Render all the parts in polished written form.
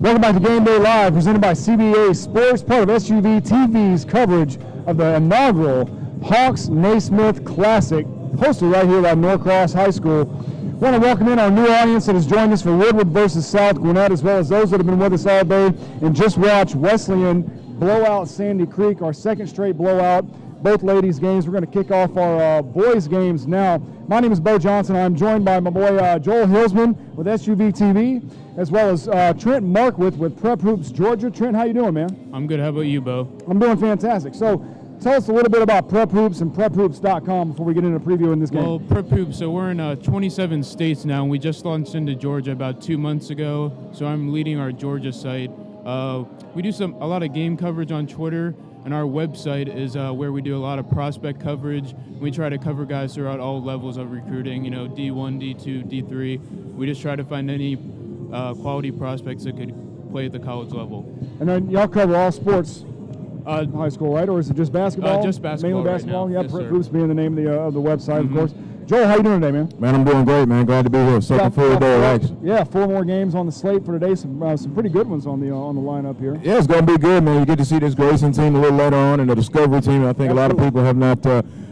Welcome back to Game Day Live, presented by CBA Sports, part of SUV TV's coverage of the inaugural Hawks-Naismith Classic, hosted right here at Norcross High School. I want to welcome in our new audience that has joined us for Woodward versus South Gwinnett, as well as those that have been with us all day and just watched Wesleyan blow out Sandy Creek, our second straight blowout. Both ladies' games. We're going to kick off our boys' games now. My name is Bo Johnson. I'm joined by my boy Joel Hillsman with SUV TV, as well as Trent Markwith with Prep Hoops Georgia. Trent, how you doing, man? I'm good. How about you, Bo? I'm doing fantastic. So tell us a little bit about Prep Hoops and PrepHoops.com before we get into previewing this game. Well, Prep Hoops, so we're in 27 states now, and we just launched into Georgia about 2 months ago. So I'm leading our Georgia site. We do a lot of game coverage on Twitter. And our website is where we do a lot of prospect coverage. We try to cover guys throughout all levels of recruiting, D1, D2, D3. We just try to find any quality prospects that could play at the college level. And then y'all cover all sports in high school, right? Or is it just basketball? Just basketball. Mainly basketball? Right now. Yeah, Prep Hoops being the name of the website, Mm-hmm. of course. Joel, how you doing today, man? Man, I'm doing great, man. Glad to be here. Second full day of action. Yeah, 4 more games on the slate for today. Some pretty good ones on the lineup here. Yeah, it's going to be good, man. You get to see this Grayson team a little later on and the Discovery team. I think a lot of people have not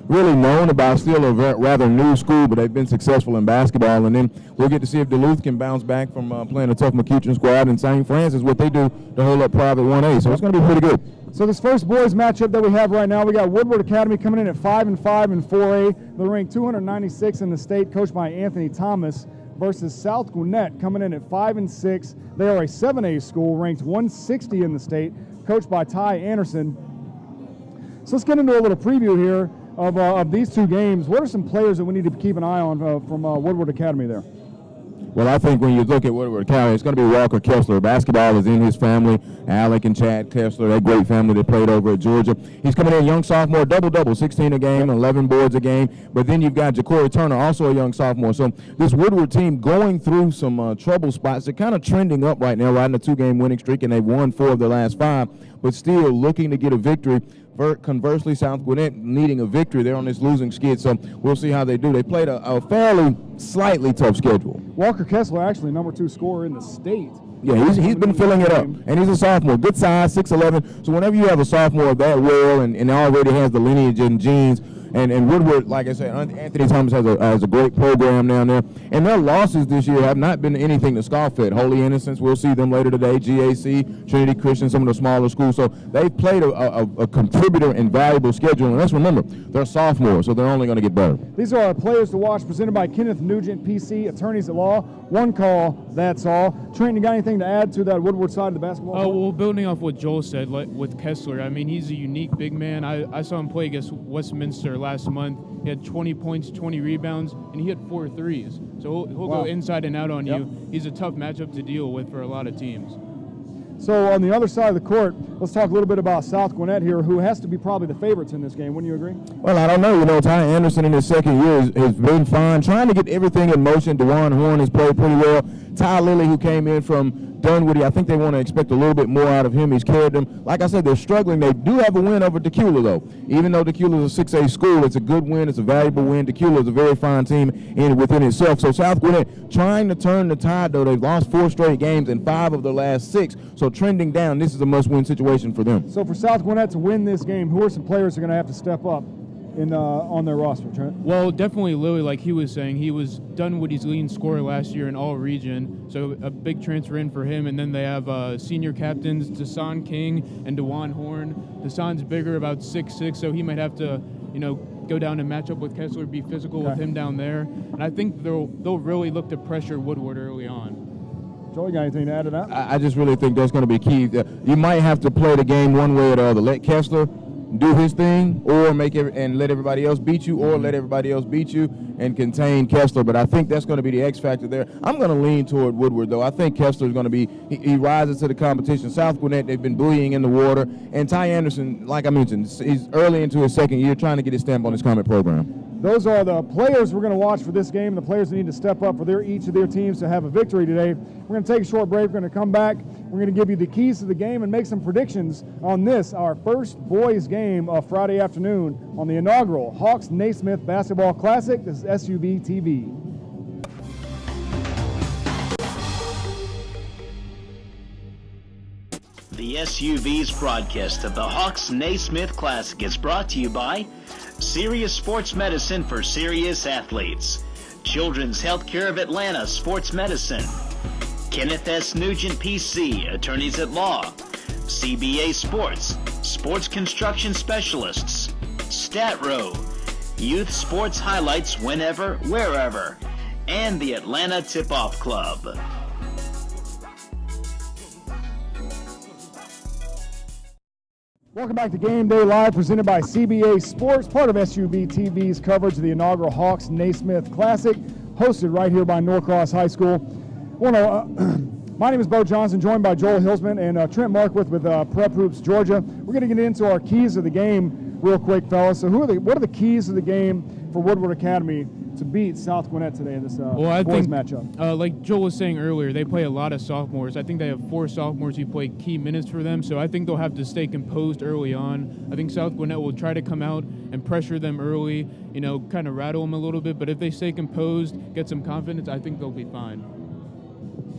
really known about. Still a rather new school, but they've been successful in basketball. And then we'll get to see if Duluth can bounce back from playing a tough McEachern squad, and St. Francis, what they do to hold up private 1A. So it's going to be pretty good. So this first boys matchup that we have right now, we got Woodward Academy coming in at 5-5 in 4A. They're ranked 296 in the state, coached by Anthony Thomas, versus South Gwinnett coming in at 5-6. They are a 7A school, ranked 160 in the state, coached by Ty Anderson. So let's get into a little preview here of these two games. What are some players that we need to keep an eye on from Woodward Academy there? Well, I think when you look at Woodward Academy, it's going to be Walker Kessler. Basketball is in his family. Alec and Chad Kessler, that great family that played over at Georgia. He's coming in young sophomore, double-double, 16 a game, 11 boards a game. But then you've got Ja'Cory Turner, also a young sophomore. So this Woodward team going through some trouble spots. They're kind of trending up right now, riding a 2-game winning streak, and they've won 4 of their last 5, but still looking to get a victory. Conversely, South Gwinnett needing a victory. They're on this losing skid, so we'll see how they do. They played a fairly slightly tough schedule. Walker Kessler, actually number 2 scorer in the state. Yeah, he's been filling it up, and he's a sophomore. Good size, 6'11". So whenever you have a sophomore that well and already has the lineage and genes, and Woodward, like I said, Anthony Thomas has a great program down there. And their losses this year have not been anything to scoff at. Holy Innocents, we'll see them later today. GAC, Trinity Christian, some of the smaller schools. So they've played a contributor and valuable schedule. And let's remember, they're sophomores, so they're only going to get better. These are our players to watch, presented by Kenneth Nugent, PC, attorneys at law. One call, that's all. Trent, you got anything to add to that Woodward side of the basketball? Oh, well, building off what Joel said with Kessler, I mean, he's a unique big man. I saw him play against Westminster last month. He had 20 points, 20 rebounds, and he hit 4 threes. So he'll go inside and out on you. He's a tough matchup to deal with for a lot of teams. So on the other side of the court, let's talk a little bit about South Gwinnett here, who has to be probably the favorites in this game. Wouldn't you agree? Well, I don't know. Ty Anderson in his second year has been fine, trying to get everything in motion. DeJuan Horn has played pretty well. Ty Lilly, who came in from Dunwoody, I think they want to expect a little bit more out of him. He's carried them. Like I said, they're struggling. They do have a win over Tequila, though. Even though Tequila is a 6A school, it's a good win. It's a valuable win. Tequila is a very fine team within itself. So South Gwinnett trying to turn the tide, though. They've lost 4 straight games and 5 of the last 6. So trending down, this is a must-win situation for them. So for South Gwinnett to win this game, who are some players who are going to have to step up on their roster, Trent? Well, definitely Lilly, like he was saying. He was Dunwoody's leading scorer last year in all region, so a big transfer in for him. And then they have senior captains Dasan King and DeJuan Horn. Dasan's bigger, about 6'6", so he might have to, go down and match up with Kessler, be physical with him down there. And I think they'll really look to pressure Woodward early on. Joel, you got anything to add to that? I just really think that's going to be key. You might have to play the game one way or the other. Let Kessler do his thing, or let everybody else beat you, or let everybody else beat you and contain Kessler. But I think that's going to be the X factor there. I'm going to lean toward Woodward, though. I think Kessler is going to be, he rises to the competition. South Gwinnett, they've been bullying in the water. And Ty Anderson, like I mentioned, he's early into his second year trying to get his stamp on his Comet program. Those are the players we're going to watch for this game, the players that need to step up for each of their teams to have a victory today. We're going to take a short break. We're going to come back. We're going to give you the keys to the game and make some predictions on this, our first boys game of Friday afternoon on the inaugural Hawks-Naismith Basketball Classic. This is SUV TV. The SUV's broadcast of the Hawks-Naismith Classic is brought to you by Serious Sports Medicine for serious athletes, Children's Healthcare of Atlanta Sports Medicine, Kenneth S. Nugent PC, Attorneys at Law, CBA Sports, Sports Construction Specialists, StatRow, Youth Sports Highlights Whenever, Wherever, and the Atlanta Tip-Off Club. Welcome back to Game Day Live, presented by CBA Sports, part of SUV TV's coverage of the inaugural Hawks-Naismith Classic, hosted right here by Norcross High School. My name is Bo Johnson, joined by Joel Hilsman and Trent Markwith with Prep Hoops Georgia. We're going to get into our keys of the game real quick, fellas. So what are the keys of the game for Woodward Academy to beat South Gwinnett today in this boys matchup? Like Joel was saying earlier, they play a lot of sophomores. I think they have 4 sophomores who play key minutes for them, so I think they'll have to stay composed early on. I think South Gwinnett will try to come out and pressure them early, kind of rattle them a little bit, but if they stay composed, get some confidence, I think they'll be fine.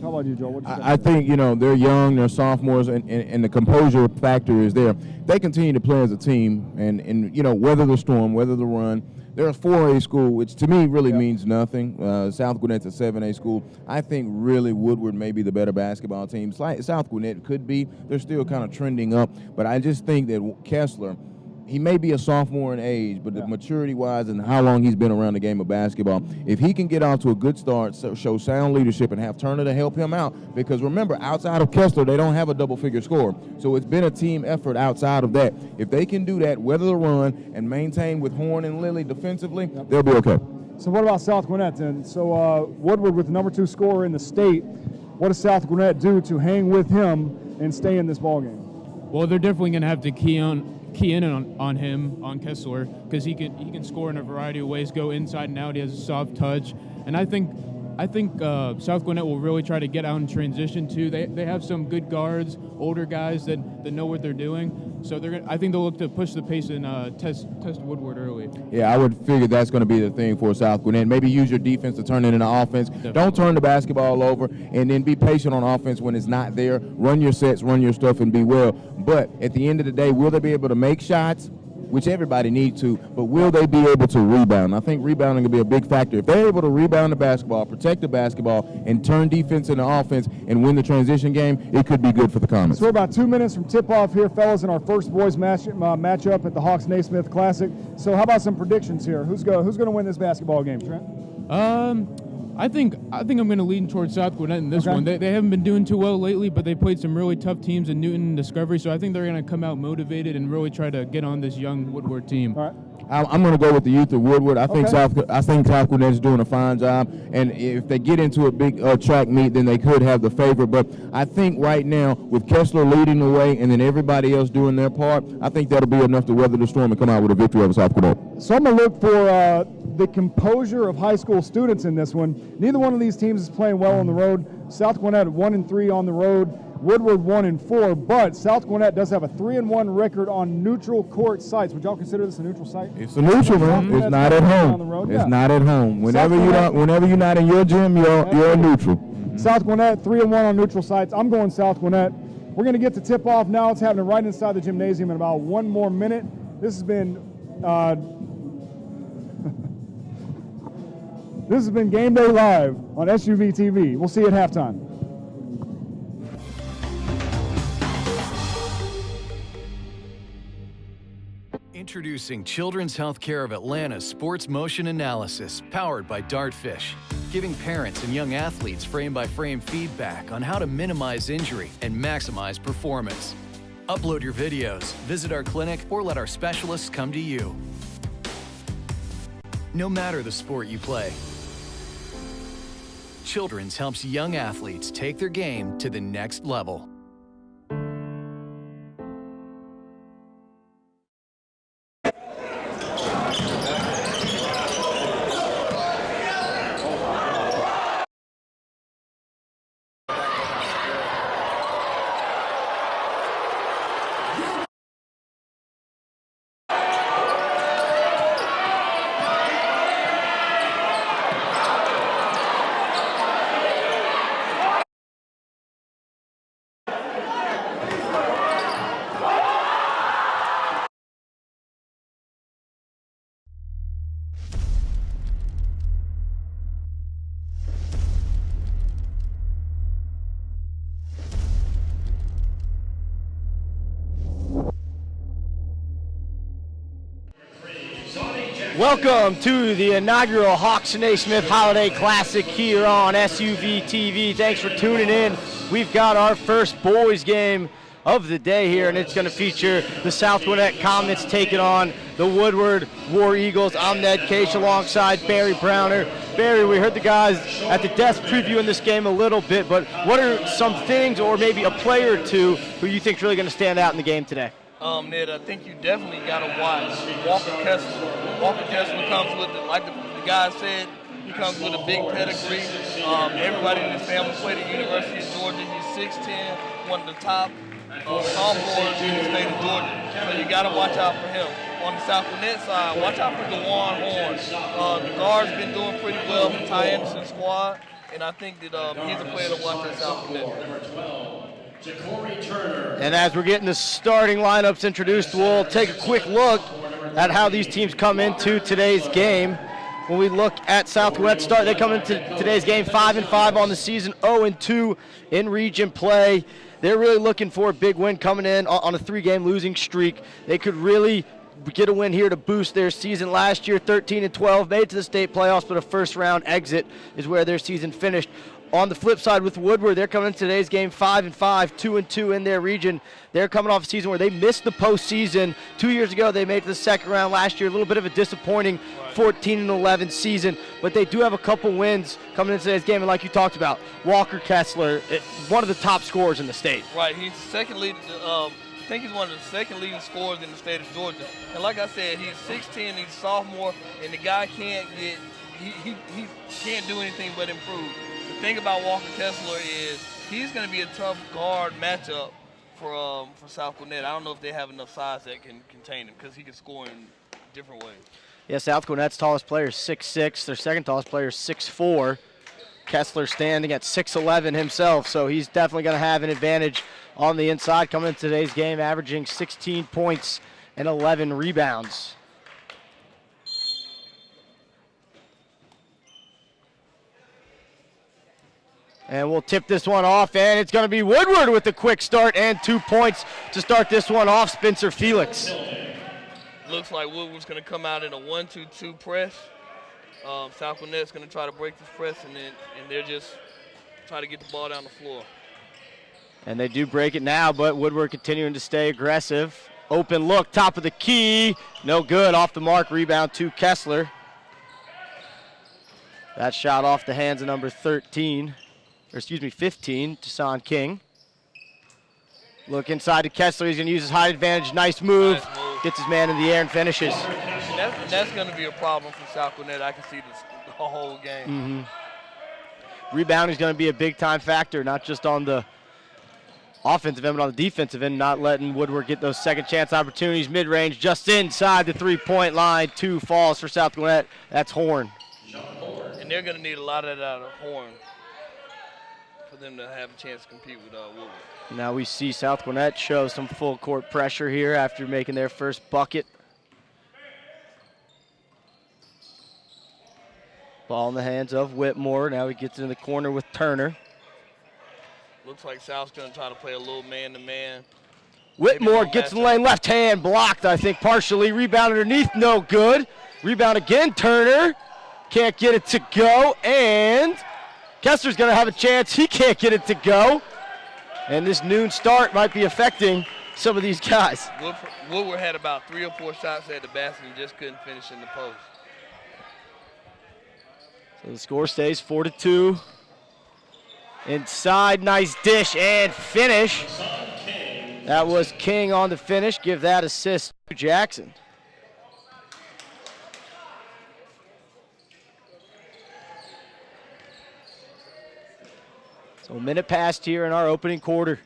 How about you, Joel? I think, they're young, they're sophomores, and the composure factor is there. They continue to play as a team and weather the storm, weather the run. They're a 4A school, which to me really means nothing. South Gwinnett's a 7A school. I think really Woodward may be the better basketball team. South Gwinnett could be. They're still kind of trending up. But I just think that Kessler, he may be a sophomore in age, but maturity-wise and how long he's been around the game of basketball, if he can get off to a good start, show sound leadership, and have Turner to help him out, because remember, outside of Kessler, they don't have a double-figure scorer. So it's been a team effort outside of that. If they can do that, weather the run, and maintain with Horn and Lilly defensively, they'll be okay. So what about South Gwinnett then? So Woodward with the number 2 scorer in the state, what does South Gwinnett do to hang with him and stay in this ballgame? Well, they're definitely going to have to key in on Kessler, because he can score in a variety of ways, go inside and out. He has a soft touch, and I think South Gwinnett will really try to get out in transition too. They have some good guards, older guys that know what they're doing. So I think they'll look to push the pace and test Woodward early. Yeah, I would figure that's going to be the thing for South Gwinnett. Maybe use your defense to turn it into offense. Definitely. Don't turn the basketball over, and then be patient on offense when it's not there. Run your sets, run your stuff, and be well. But at the end of the day, will they be able to make shots? Which everybody needs to, but will they be able to rebound? I think rebounding will be a big factor. If they're able to rebound the basketball, protect the basketball, and turn defense into offense and win the transition game, it could be good for the Comets. So we're about 2 minutes from tip-off here, fellas, in our first boys matchup at the Hawks-Naismith Classic. So how about some predictions here? Who's going to win this basketball game, Trent? I think I'm going to lean towards South Gwinnett in this one. They haven't been doing too well lately, but they played some really tough teams in Newton and Discovery, so I think they're going to come out motivated and really try to get on this young Woodward team. All right. I'm going to go with the youth of Woodward. I think South Gwinnett is doing a fine job, and if they get into a big track meet, then they could have the favor. But I think right now, with Kessler leading the way and then everybody else doing their part, I think that'll be enough to weather the storm and come out with a victory over South Gwinnett. So I'm going to look for the composure of high school students in this one. Neither one of these teams is playing well on the road. South Gwinnett 1-3 on the road. Woodward 1-4, but South Gwinnett does have a 3-1 record on neutral court sites. Would y'all consider this a neutral site? It's a neutral, man. It's not at home. It's not at home. Whenever you're not in your gym, you're a neutral. South Gwinnett 3-1 on neutral sites. I'm going South Gwinnett. We're going to get to tip off now. It's happening right inside the gymnasium in about 1 more minute. This has been Game Day Live on SUV TV. We'll see you at halftime. Introducing Children's Healthcare of Atlanta's Sports Motion Analysis, powered by Dartfish, giving parents and young athletes frame-by-frame feedback on how to minimize injury and maximize performance. Upload your videos, visit our clinic, or let our specialists come to you. No matter the sport you play, Children's helps young athletes take their game to the next level. Welcome to the inaugural Hawks-Naismith Holiday Classic here on SUV TV. Thanks for tuning in. We've got our first boys game of the day here, and it's going to feature the South Gwinnett Comets taking on the Woodward War Eagles. I'm Ned Case alongside Barry Browner. Barry, we heard the guys at the desk previewing this game a little bit, but what are some things or maybe a player or two who you think is really going to stand out in the game today? Ned, I think you definitely got to watch Walker Kessler. Walker Kessler comes with, like the guy said, he comes with a big pedigree. Everybody in his family played at the University of Georgia. He's 6'10", one of the top sophomores in the state of Georgia. So you got to watch out for him. On the South Gwinnett side, watch out for Dewan Horn. The guard's been doing pretty well for Ty Anderson's squad, and I think that he's a player to watch at South Gwinnett. And as we're getting the starting lineups introduced, we'll take a quick look at how these teams come into today's game. When we look at South Gwinnett start, they come into today's game 5-5 on the season, 0-2 in region play. They're really looking for a big win coming in on a 3-game losing streak. They could really get a win here to boost their season. Last year, 13-12, made it to the state playoffs, but a first-round exit is where their season finished. On the flip side with Woodward, they're coming into today's game 5-5, 2-2 in their region. They're coming off a season where they missed the postseason. 2 years ago, they made it to the second round. Last year, a little bit of a disappointing 14-11 season, but they do have a couple wins coming into today's game. And like you talked about, Walker Kessler, one of the top scorers in the state. Right, he's second leading. I think he's one of the second leading scorers in the state of Georgia. And like I said, he's 6'10", he's a sophomore, and the guy can't get. He can't do anything but improve. The thing about Walker Kessler is he's going to be a tough guard matchup for South Gwinnett. I don't know if they have enough size that can contain him because he can score in different ways. Yeah, South Gwinnett's tallest player is 6'6". Their second tallest player is 6'4". Kessler standing at 6'11" himself, so he's definitely going to have an advantage on the inside coming into today's game, averaging 16 points and 11 rebounds. And we'll tip this one off, and it's going to be Woodward with the quick start and 2 points to start this one off, Spencer Felix. Looks like Woodward's going to come out in a 1-2-2 press. South Gwinnett's going to try to break this press, and they're just try to get the ball down the floor. And they do break it now, but Woodward continuing to stay aggressive. Open look, top of the key. No good, off the mark, rebound to Kessler. That shot off the hands of number 15, Tasan King. Look inside to Kessler. He's going to use his height advantage. Nice move. Gets his man in the air and finishes. And that's going to be a problem for South Gwinnett. I can see this the whole game. Rebounding is going to be a big-time factor, not just on the offensive end, but on the defensive end, not letting Woodward get those second-chance opportunities. Mid-range, just inside the three-point line. 2 falls for South Gwinnett. That's Horn. And they're going to need a lot of that out of Horn for them to have a chance to compete with Woodward. Now we see South Gwinnett show some full court pressure here after making their first bucket. Ball in the hands of Whitmore. Now he gets in the corner with Turner. Looks like South's going to try to play a little man-to-man. Whitmore gets in the lane, left hand blocked, I think, partially. Rebound underneath, no good. Rebound again, Turner. Can't get it to go, and Kessler's going to have a chance. He can't get it to go. And this noon start might be affecting some of these guys. Woodward had about 3 or 4 shots at the basket and just couldn't finish in the post. So the score stays 4-2. Inside, nice dish and finish. That was King on the finish. Give that assist to Jackson. So a minute passed here in our opening quarter.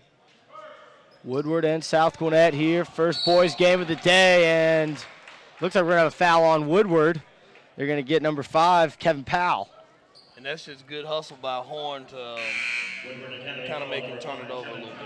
Woodward and South Gwinnett here. First boys game of the day, and looks like we're going to have a foul on Woodward. They're going to get number 5, Kevin Powell. And that's just good hustle by Horn to kind of make him turn it over a little bit.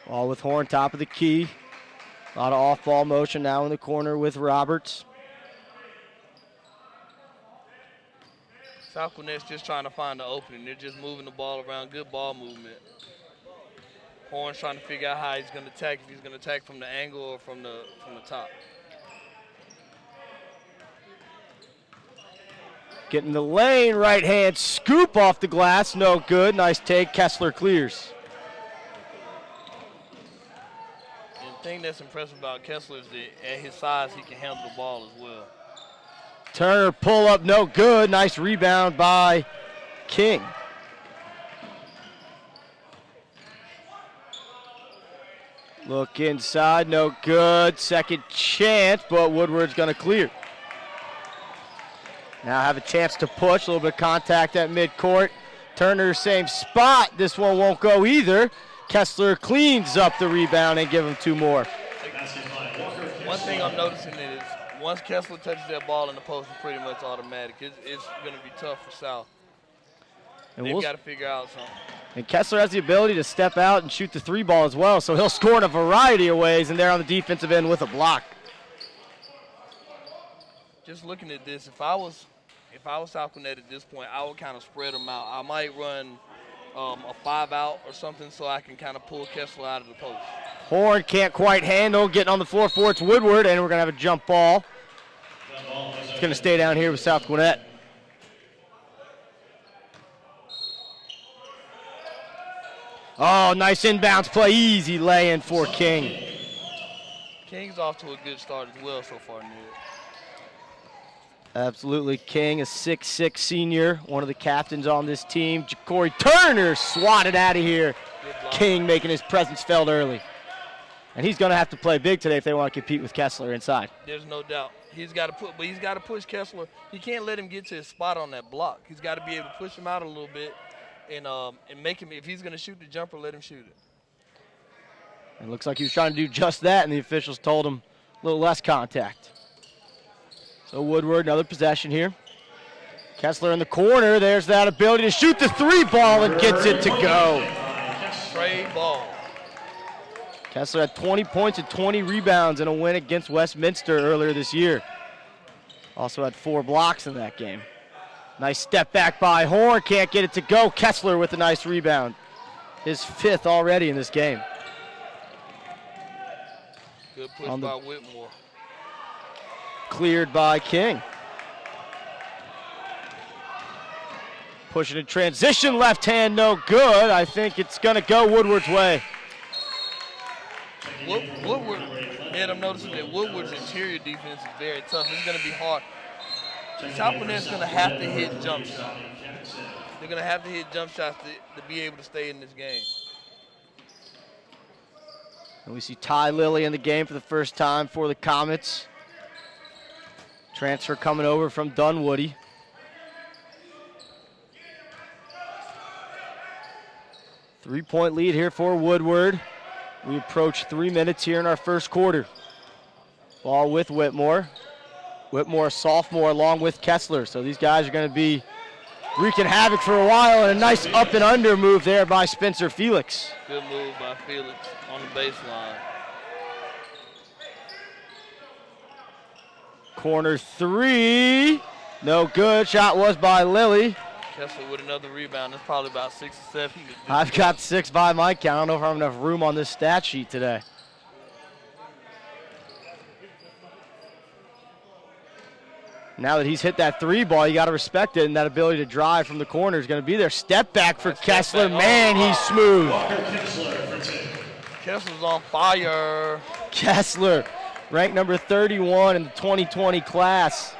Ball with Horn, top of the key. A lot of off-ball motion now in the corner with Roberts. South Gwinnett's just trying to find the opening. They're just moving the ball around, good ball movement. Horn's trying to figure out how he's going to attack, if he's going to attack from the angle or from the top. Getting the lane, right hand scoop off the glass, no good. Nice take, Kessler clears. And the thing that's impressive about Kessler is that at his size, he can handle the ball as well. Turner pull up, no good. Nice rebound by King. Look inside, no good. Second chance, but Woodward's gonna clear. Now have a chance to push, a little bit of contact at midcourt. Turner, same spot. This one won't go either. Kessler cleans up the rebound and give him 2 more. One thing I'm noticing is once Kessler touches that ball in the post, it's pretty much automatic. It's going to be tough for South. And They've got to figure out something. And Kessler has the ability to step out and shoot the 3 ball as well, so he'll score in a variety of ways, and they're on the defensive end with a block. Just looking at this, if I was South Gwinnett at this point, I would kind of spread them out. I might run a 5-out or something so I can kind of pull Kessler out of the post. Horn can't quite handle, getting on the floor for it's Woodward, and we're going to have a jump ball. It's going to stay down here with South Gwinnett. Oh, nice inbounds play, easy lay-in for King. King's off to a good start as well so far, Ned. Absolutely, King, a 6'6" senior, one of the captains on this team. Corey Turner swatted out of here. King making his presence felt early. And he's going to have to play big today if they want to compete with Kessler inside. There's no doubt. He's got to push Kessler. He can't let him get to his spot on that block. He's got to be able to push him out a little bit and make him, if he's going to shoot the jumper, let him shoot it. It looks like he was trying to do just that, and the officials told him a little less contact. So Woodward, another possession here. Kessler in the corner. There's that ability to shoot the 3 ball and gets it to go. Trey Ball. Kessler had 20 points and 20 rebounds in a win against Westminster earlier this year. Also had 4 blocks in that game. Nice step back by Horn. Can't get it to go. Kessler with a nice rebound. His 5th already in this game. Good push by Whitmore. Cleared by King. Pushing in transition, left hand, no good. I think it's going to go Woodward's way. Woodward, Ed, I'm noticing that Woodward's interior defense is very tough. It's going to be hard. South Gwinnett's going to have to hit jump shots. They're going to have to hit jump shots to be able to stay in this game. And we see Ty Lilly in the game for the first time for the Comets. Transfer coming over from Dunwoody. Three-point lead here for Woodward. We approach 3 minutes here in our first quarter. Ball with Whitmore. Whitmore, a sophomore, along with Kessler. So these guys are going to be wreaking havoc for a while, and a nice up and under move there by Spencer Felix. Good move by Felix on the baseline. Corner 3, no good. Shot was by Lilly. Kessler with another rebound. That's probably about 6 or 7. I've got 6 by my count. I don't know if I have enough room on this stat sheet today. Now that he's hit that 3 ball, you got to respect it, and that ability to drive from the corner is going to be there. Step back for Kessler. Man, he's smooth. Kessler's on fire. Kessler, ranked number 31 in the 2020 class.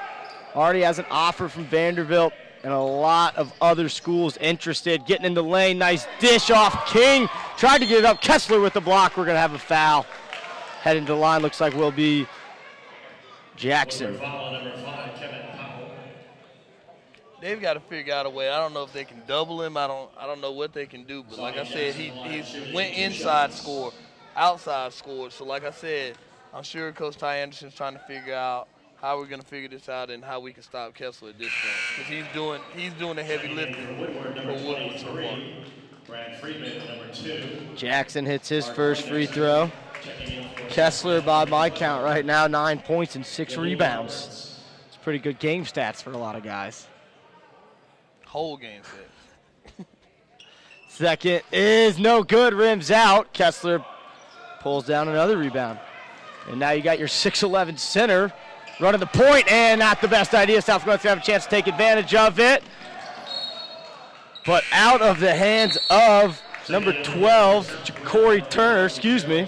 Already has an offer from Vanderbilt and a lot of other schools interested. Getting in the lane, nice dish off King. Tried to get it up. Kessler with the block. We're going to have a foul. Heading to the line looks like will be Jackson. They've got to figure out a way. I don't know if they can double him. I don't know what they can do. But like I said, he went inside, scored, outside, scored. So like I said, I'm sure Coach Ty Anderson's trying to figure out how we're going to figure this out and how we can stop Kessler at this point. Because he's doing the heavy lifting for Woodward so far. Jackson hits his first free throw. Kessler, by my count right now, 9 points and 6 rebounds. It's pretty good game stats for a lot of guys. Whole game set. Second is no good, rims out. Kessler pulls down another rebound. And now you got your 6'11 center running the point, and not the best idea. South Gwinnett have a chance to take advantage of it. But out of the hands of number 12, Corey Turner, excuse me.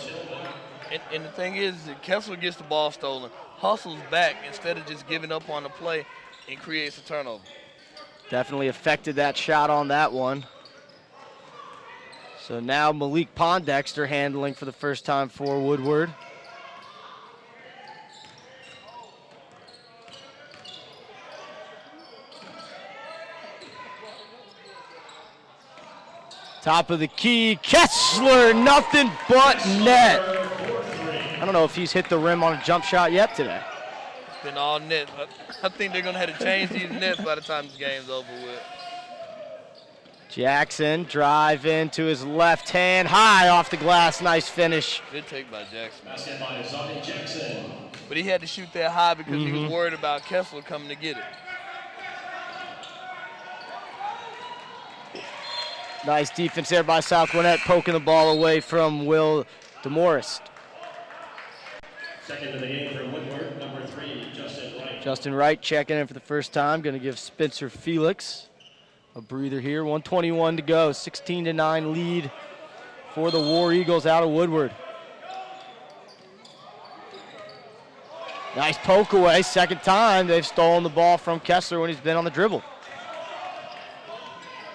And the thing is, that Kessler gets the ball stolen, hustles back instead of just giving up on the play and creates a turnover. Definitely affected that shot on that one. So now Malik Pondexter handling for the first time for Woodward. Top of the key, Kessler, nothing but net. I don't know if he's hit the rim on a jump shot yet today. It's been all net. I think they're going to have to change these nets by the time this game's over with. Jackson drive into his left hand, high off the glass, nice finish. Good take by Jackson. But he had to shoot that high because he was worried about Kessler coming to get it. Nice defense there by South Gwinnett, poking the ball away from Will DeMorris. Second of the game for Woodward, number 3, Justin Wright. Justin Wright checking in for the first time, going to give Spencer Felix a breather here. 1:21 to go, 16-9 lead for the War Eagles out of Woodward. Nice poke away, second time they've stolen the ball from Kessler when he's been on the dribble.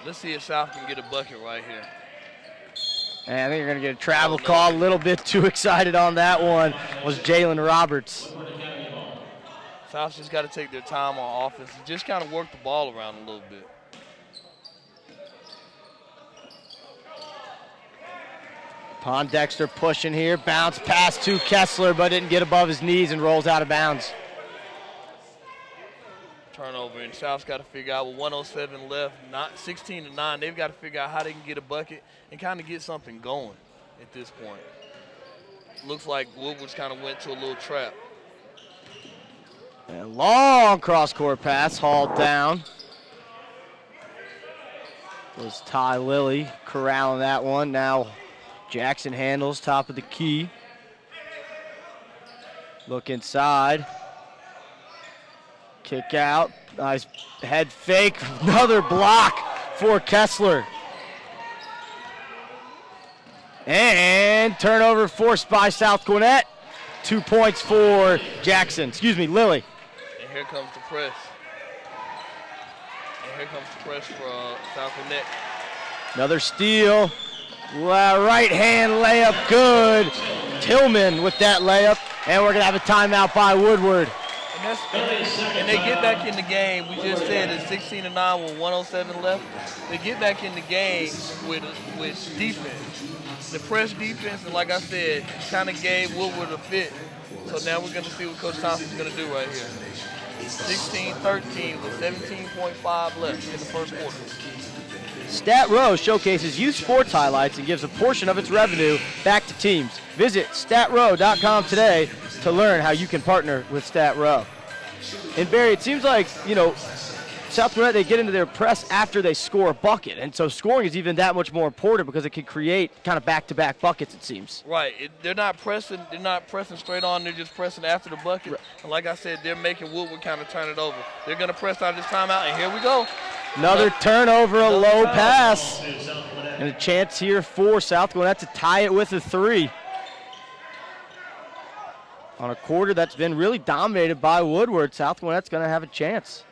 Let's see if South can get a bucket right here. And I think you're going to get a travel call. A little bit too excited on that one was Jalen Roberts. South's just got to take their time on offense and just kind of work the ball around a little bit. Pondexter pushing here, bounce pass to Kessler, but didn't get above his knees and rolls out of bounds. Turnover, and South's got to figure out with 1:07 left, not 16-9. They've got to figure out how they can get a bucket and kind of get something going at this point. Looks like Woodward's kind of went to a little trap. And long cross-court pass, hauled down. Was Ty Lilly corralling that one. Now Jackson handles top of the key. Look inside. Kick out, nice head fake, another block for Kessler. And turnover forced by South Gwinnett. 2 points for Jackson, Lilly. And here comes the press. For South Gwinnett. Another steal, right hand layup, good. Tillman with that layup, and we're gonna have a timeout by Woodward. And they get back in the game. We just said it's 16-9 with 1:07 left. They get back in the game with defense. The press defense, and like I said, kind of gave Woodward a fit. So now we're going to see what Coach Thompson's going to do right here. 16-13 with 17.5 left in the first quarter. Stat Row showcases youth sports highlights and gives a portion of its revenue back to teams. Visit statrow.com today to learn how you can partner with Stat Row. And Barry, it seems like, South Gwinnett, they get into their press after they score a bucket. And so scoring is even that much more important because it can create kind of back-to-back buckets, it seems. Right. They're not pressing straight on. They're just pressing after the bucket. Right. And like I said, they're making Woodward kind of turn it over. They're going to press out this timeout, and here we go. Another turnover, a low pass. And a chance here for South Gwinnett to tie it with a 3. On a quarter that's been really dominated by Woodward, South Gwinnett's going to have a chance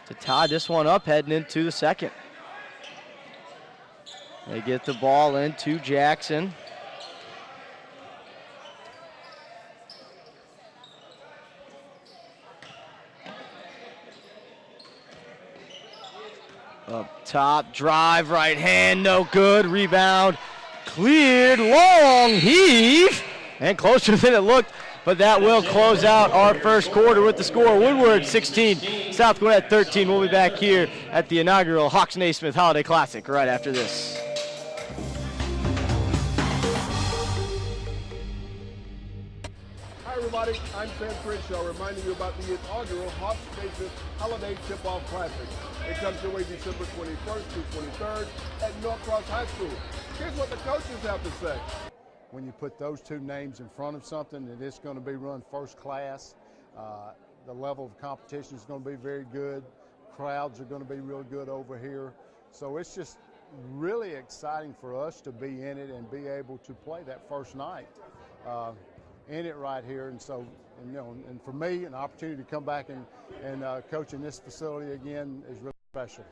to tie this one up heading into the second. They get the ball into Jackson. Up top, drive, right hand, no good. Rebound, cleared, long heave, and closer than it looked. But that will close out our first quarter with the score. Woodward 16, South Gwinnett 13. We'll be back here at the inaugural Hawks-Naismith Holiday Classic right after this. Hi everybody, I'm Sam Crenshaw reminding you about the inaugural Hawks-Naismith Holiday Tip-Off Classic. It comes your way December 21st through 23rd at Norcross High School. Here's what the coaches have to say. When you put those two names in front of something that it's going to be run first class, the level of competition is going to be very good. Crowds are going to be real good over here. So it's just really exciting for us to be in it and be able to play that first night in it right here. And so, and for me, an opportunity to come back and coach in this facility again is really special.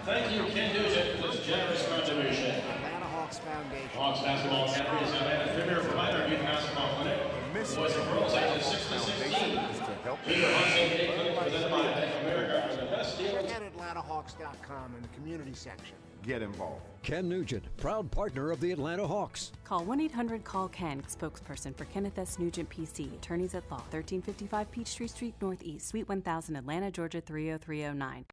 Thank you, Ken Nugent, for this generous contribution. Atlanta Hawks Foundation. Hawks Basketball Academy is Atlanta premier provider of youth basketball clinic. Boys and girls ages 6 to 16. Peter Hudson Day Clinic presented by Bank of America for the best deal. Check out AtlantaHawks.com in the community section. Get involved. Ken Nugent, proud partner of the Atlanta Hawks. Call 1-800-CALL-KEN, spokesperson for Kenneth S. Nugent, PC, attorneys at law, 1355 Peachtree Street Northeast, Suite 1000, Atlanta, Georgia 30309.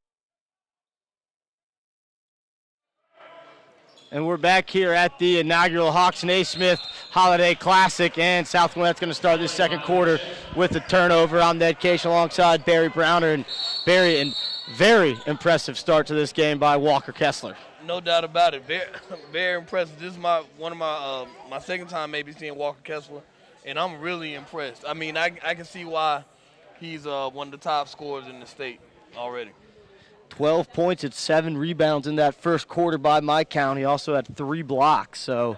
And we're back here at the inaugural Hawks-Naismith Holiday Classic, and South Gwinnett's going to start this second quarter with a turnover. I'm Ned Case alongside Barry Browner, and Barry, and very impressive start to this game by Walker Kessler. No doubt about it. Very, very impressive. This is one of my second time maybe seeing Walker Kessler, and I'm really impressed. I mean, I can see why he's one of the top scorers in the state already. 12 points and 7 rebounds in that first quarter by my count. He also had 3 blocks, so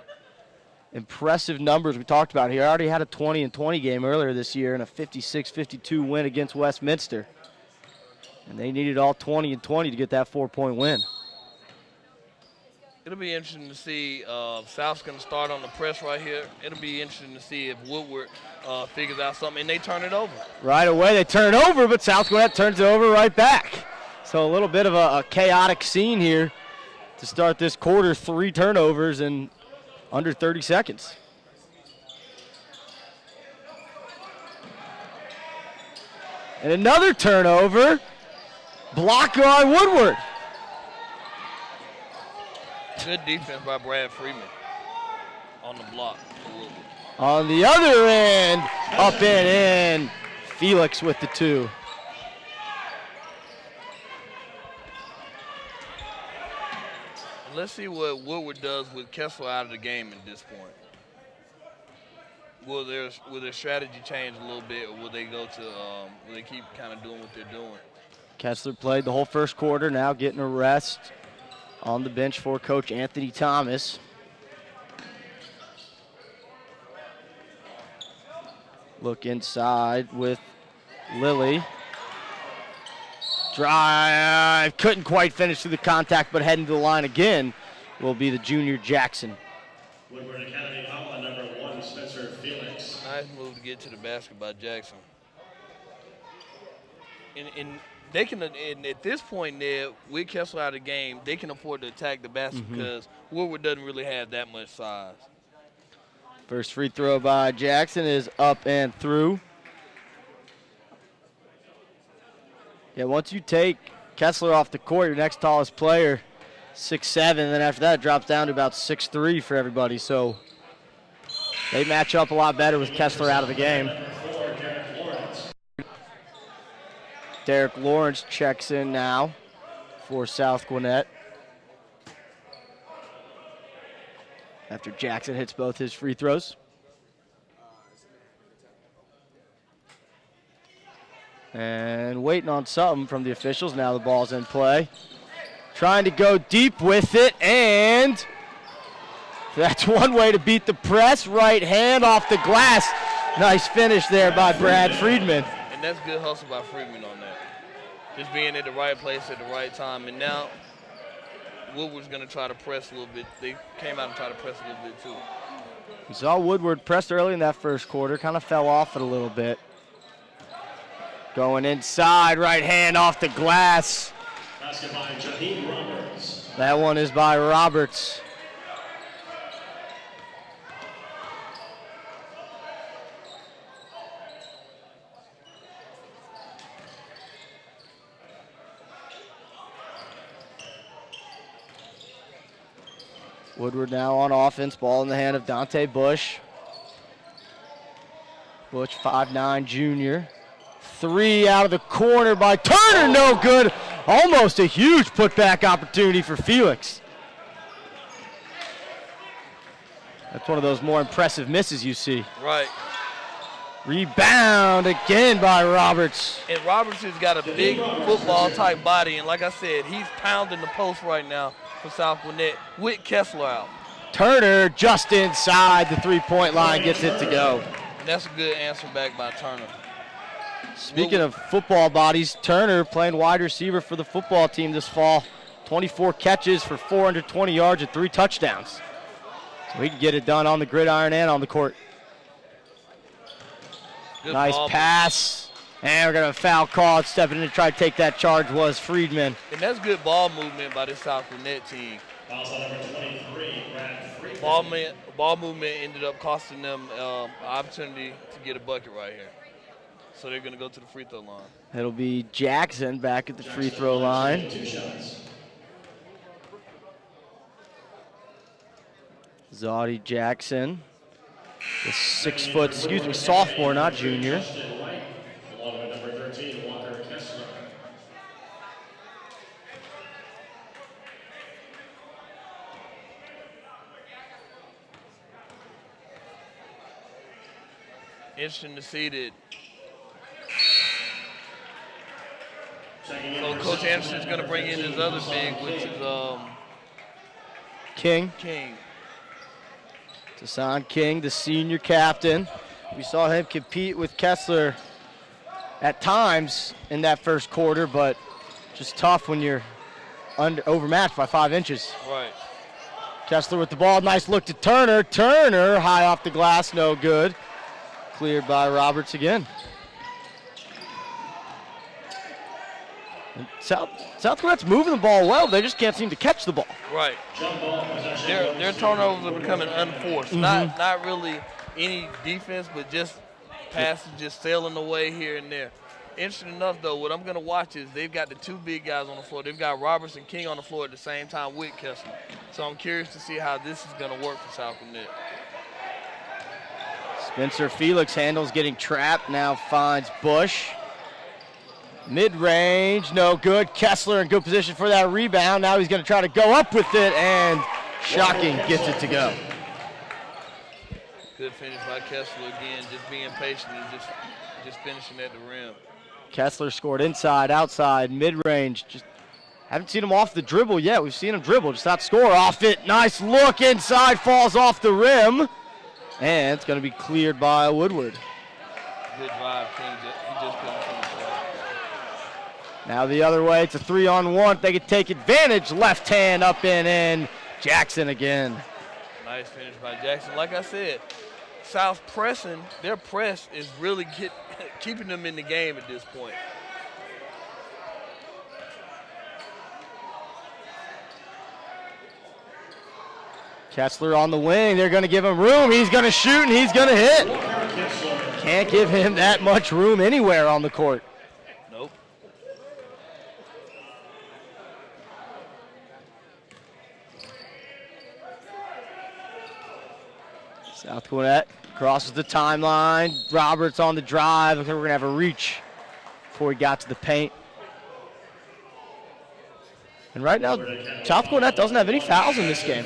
impressive numbers we talked about here. He already had a 20-20 game earlier this year and a 56-52 win against Westminster. And they needed all 20-20 to get that 4-point win. It'll be interesting to see South's going to start on the press right here. It'll be interesting to see if Woodward figures out something, and they turn it over. Right away they turn it over, but South Gwinnett turns it over right back. So a little bit of a chaotic scene here to start this quarter. 3 turnovers in under 30 seconds. And another turnover. Block by Woodward. Good defense by Brad Freeman on the block. On the other end, up and in. Felix with the 2. Let's see what Woodward does with Kessler out of the game at this point. Will their strategy change a little bit, or will they go to will they keep kind of doing what they're doing? Kessler played the whole first quarter, now getting a rest on the bench for Coach Anthony Thomas. Look inside with Lilly. Drive, couldn't quite finish through the contact, but heading to the line again will be the junior Jackson. Woodward Academy foul on number 1, Spencer Felix. Nice move to get to the basket by Jackson. And they can, and at this point there, with Kessler out of the game, they can afford to attack the basket because Woodward doesn't really have that much size. First free throw by Jackson is up and through. Yeah, once you take Kessler off the court, your next tallest player, 6'7", and then after that it drops down to about 6'3" for everybody. So they match up a lot better with Kessler out of the game. Derek Lawrence checks in now for South Gwinnett. After Jackson hits both his free throws. And waiting on something from the officials. Now the ball's in play. Trying to go deep with it, and that's one way to beat the press. Right hand off the glass. Nice finish there by Brad Friedman. And that's good hustle by Friedman on that. Just being at the right place at the right time. And now Woodward's going to try to press a little bit. They came out and tried to press a little bit too. We saw Woodward pressed early in that first quarter, kind of fell off it a little bit. Going inside, right hand off the glass. Basket by Jaheim Roberts. That one is by Roberts. Woodward now on offense, ball in the hand of Dante Bush. Butch, 5'9", junior. 3 out of the corner by Turner, no good. Almost a huge putback opportunity for Felix. That's one of those more impressive misses you see. Right. Rebound again by Roberts. And Roberts has got a big football-type body, and like I said, he's pounding the post right now for South Gwinnett with Kessler out. Turner just inside the three-point line, gets it to go. And that's a good answer back by Turner. Speaking of football bodies, Turner playing wide receiver for the football team this fall. 24 catches for 420 yards and 3 touchdowns. So he can get it done on the gridiron and on the court. Good nice pass. And we're going to foul call. Stepping in to try to take that charge was Friedman. And that's good ball movement by this South Gwinnett team. Ball movement ended up costing them an opportunity to get a bucket right here. So they're going to go to the free throw line. It'll be Jackson back at the free throw line. Zoddy Jackson, the 6 foot, sophomore, not junior. Interesting to see that. So Coach Anderson's going to bring in his other big, which is King. Tassan King, the senior captain. We saw him compete with Kessler at times in that first quarter, but just tough when you're overmatched by 5 inches. Right. Kessler with the ball, nice look to Turner. Turner high off the glass, no good. Cleared by Roberts again. And South Gwinnett's moving the ball well, they just can't seem to catch the ball. Right. Their turnovers are becoming unforced. Not really any defense, but just passes just sailing away here and there. Interesting enough, though, what I'm going to watch is they've got the 2 big guys on the floor. They've got Roberts and King on the floor at the same time with Kessler. So I'm curious to see how this is going to work for South Gwinnett. Spencer Felix handles getting trapped, now finds Bush. Mid-range, no good. Kessler in good position for that rebound. Now he's going to try to go up with it, and shocking, gets it to go. Good finish by Kessler again, just being patient and just finishing at the rim. Kessler scored inside, outside, mid-range. Just haven't seen him off the dribble yet. We've seen him dribble, just not score off it. Nice look inside, falls off the rim. And it's going to be cleared by Woodward. Good drive, King. He just couldn't finish that. Now the other way, it's a 3-on-1. If they could take advantage, left hand up and in. Jackson again. Nice finish by Jackson. Like I said, South pressing, their press is really keeping them in the game at this point. Kessler on the wing. They're going to give him room. He's going to shoot, and he's going to hit. Can't give him that much room anywhere on the court. Nope. South Gwinnett crosses the timeline. Roberts on the drive. We're going to have a reach before he got to the paint. And right now, South Gwinnett doesn't have any fouls in this game.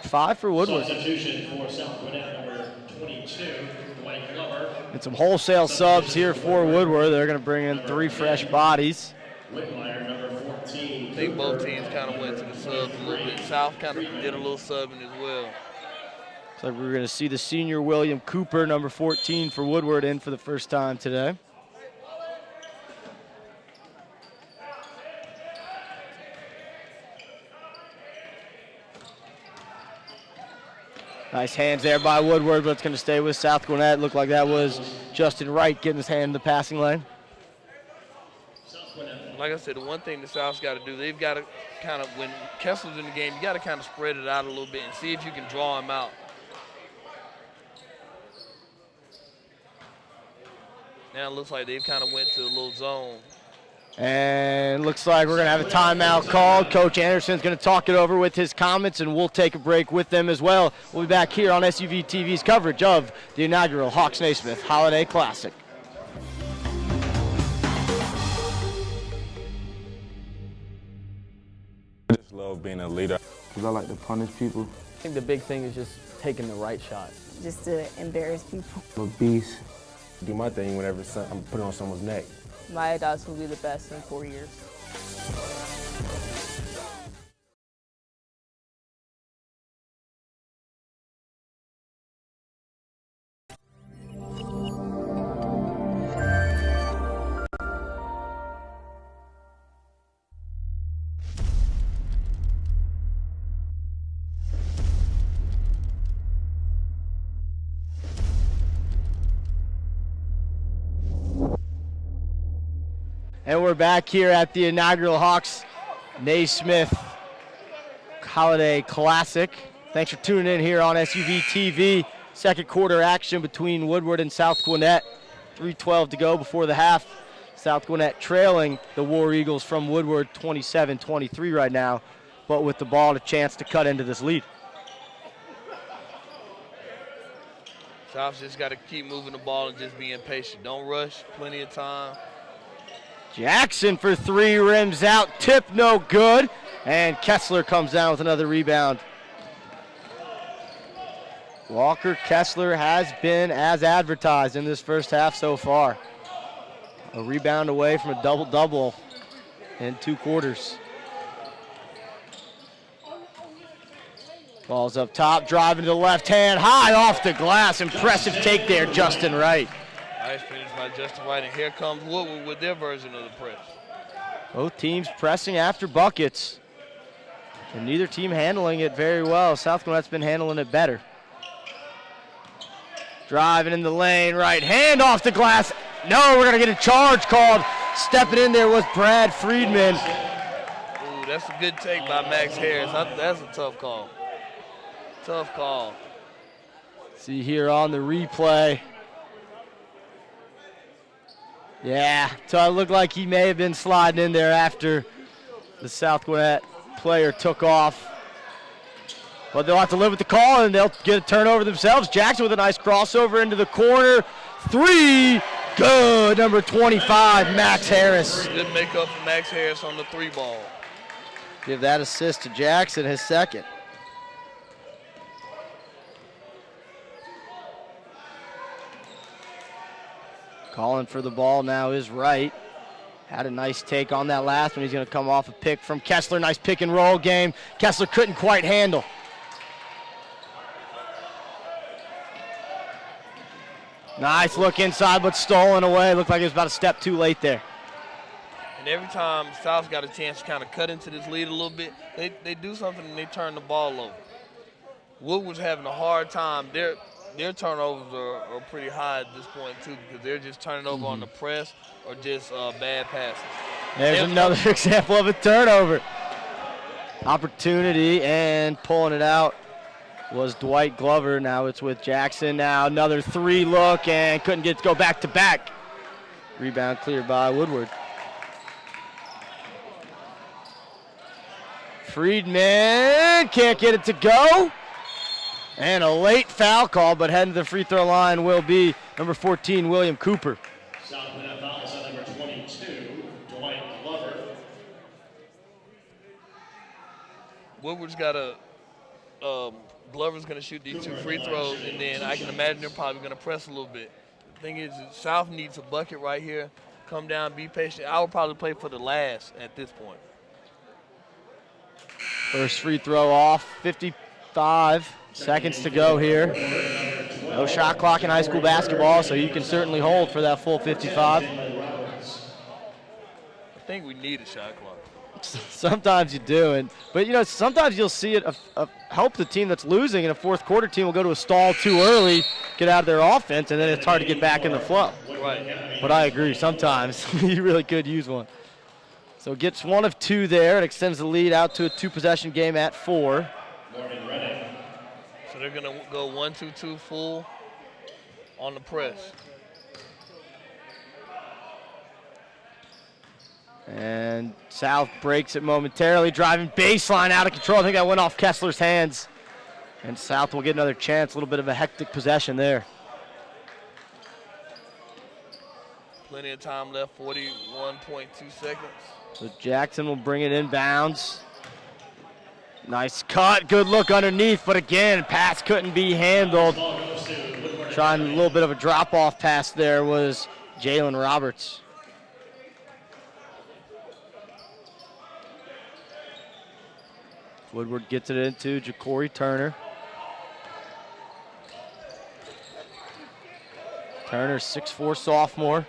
5 for Woodward. Substitution for South Gwinnett, number 22, Dwight Glover. And some wholesale subs here for Woodward. They're going to bring in 3 fresh bodies. Whitmire, number 14. I think both teams kind of went to the subs a little bit. South kind of did a little subbing as well. So we're going to see the senior William Cooper, number 14 for Woodward, in for the first time today. Nice hands there by Woodward, but it's going to stay with South Gwinnett. Looked like that was Justin Wright getting his hand in the passing lane. Like I said, the one thing the South's got to do, they've got to kind of, when Kessler's in the game, you got to kind of spread it out a little bit and see if you can draw him out. Now it looks like they've kind of went to a little zone. And looks like we're going to have a timeout called. Coach Anderson's going to talk it over with his comments, and we'll take a break with them as well. We'll be back here on SUV TV's coverage of the inaugural Hawks-Naismith Holiday Classic. I just love being a leader. Because I like to punish people. I think the big thing is just taking the right shot. Just to embarrass people. I'm a beast. Do my thing whenever I'm putting on someone's neck. My adults will be the best in 4 years. And we're back here at the inaugural Hawks-Naismith Holiday Classic. Thanks for tuning in here on SUV TV. Second quarter action between Woodward and South Gwinnett. 3:12 to go before the half. South Gwinnett trailing the War Eagles from Woodward 27-23 right now, but with the ball, a chance to cut into this lead. South's just got to keep moving the ball and just being patient. Don't rush, plenty of time. Jackson for three, rims out, tip no good, and Kessler comes down with another rebound. Walker Kessler has been as advertised in this first half so far. A rebound away from a double-double in 2 quarters. Ball's up top, driving to the left hand, high off the glass. Impressive take there, Justin Wright. Nice finish by Justin Wright, and here comes Woodward with their version of the press. Both teams pressing after buckets, and neither team handling it very well. South Gwinnett's been handling it better. Driving in the lane, right hand off the glass. No, we're going to get a charge called. Stepping in there was Brad Friedman. Ooh, that's a good take by Max Harris. That's a tough call. Tough call. See here on the replay. Yeah, so it looked like he may have been sliding in there after the South Gwinnett player took off. But they'll have to live with the call, and they'll get a turnover themselves. Jackson with a nice crossover into the corner. 3, good, number 25, Max Harris. Good makeup for Max Harris on the 3 ball. Give that assist to Jackson, his second. Calling for the ball now is Wright. Had a nice take on that last one. He's going to come off a pick from Kessler. Nice pick and roll game. Kessler couldn't quite handle. Nice look inside, but stolen away. Looked like it was about a step too late there. And every time South's got a chance to kind of cut into this lead a little bit, they do something and they turn the ball over. Woodward's having a hard time. Their turnovers are pretty high at this point, too, because they're just turning over on the press or just bad passes. There's another example of a turnover. Opportunity, and pulling it out was Dwight Glover. Now it's with Jackson. Now another 3 look, and couldn't get to go back to back. Rebound cleared by Woodward. Friedman can't get it to go. And a late foul call, but heading to the free throw line will be number 14, William Cooper. South Gwinnett fouls on number 22, Dwight Glover. Woodward's got Glover's going to shoot these 2 free throws, and then I can imagine they're probably going to press a little bit. The thing is, South needs a bucket right here. Come down, be patient. I would probably play for the last at this point. First free throw off, 55 seconds to go here. No shot clock in high school basketball, so you can certainly hold for that full 55. I think we need a shot clock. Sometimes you do, but sometimes you'll see it help the team that's losing, and a fourth quarter team will go to a stall too early, get out of their offense, and then it's hard to get back in the flow. Right. But I agree, sometimes you really could use one. So gets 1 of 2 there. It extends the lead out to a 2-possession game at 4. So they're going to go 1-2-2 full on the press. And South breaks it momentarily, driving baseline out of control. I think that went off Kessler's hands. And South will get another chance, a little bit of a hectic possession there. Plenty of time left, 41.2 seconds. So Jackson will bring it inbounds. Nice cut, good look underneath, but again, pass couldn't be handled. Trying a little bit of a drop-off pass there was Jalen Roberts. Woodward gets it into Ja'Cory Turner. Turner, 6'4" sophomore.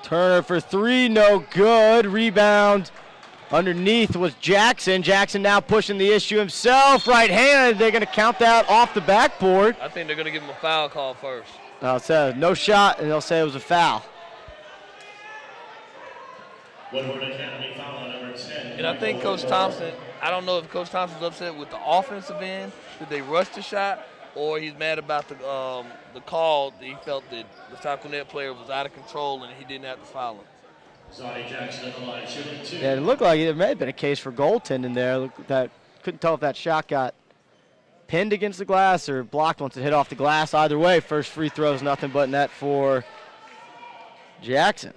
Turner for three, no good. Rebound underneath was Jackson. Jackson now pushing the issue himself. Right-handed, they're going to count that off the backboard. I think they're going to give him a foul call first. So no shot, and they'll say it was a foul. Woodward Academy foul on number 10. And I think Coach Thompson, I don't know if Coach Thompson's upset with the offensive end, did they rush the shot, or he's mad about the call that he felt that the South Gwinnett player was out of control and he didn't have to foul him. Sonny Jackson at the line, shooting 2. Yeah, it looked like there may have been a case for goaltending there. Couldn't tell if that shot got pinned against the glass or blocked once it hit off the glass. Either way, first free throw is nothing but net for Jackson.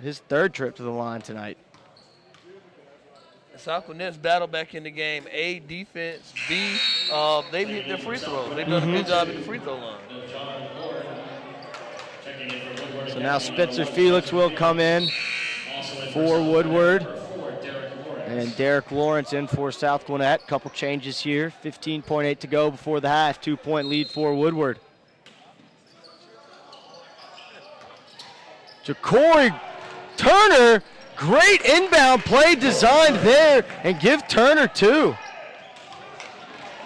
His third trip to the line tonight. South Gwinnett's battle back in the game. A, defense. B, they've hit their free throws. They've done a good job at the free throw line. So now Spencer Felix will come in for Woodward. And Derek Lawrence in for South Gwinnett. Couple changes here. 15.8 to go before the half. 2-point lead for Woodward. Ja'Cory Turner, great inbound play designed there, and give Turner 2.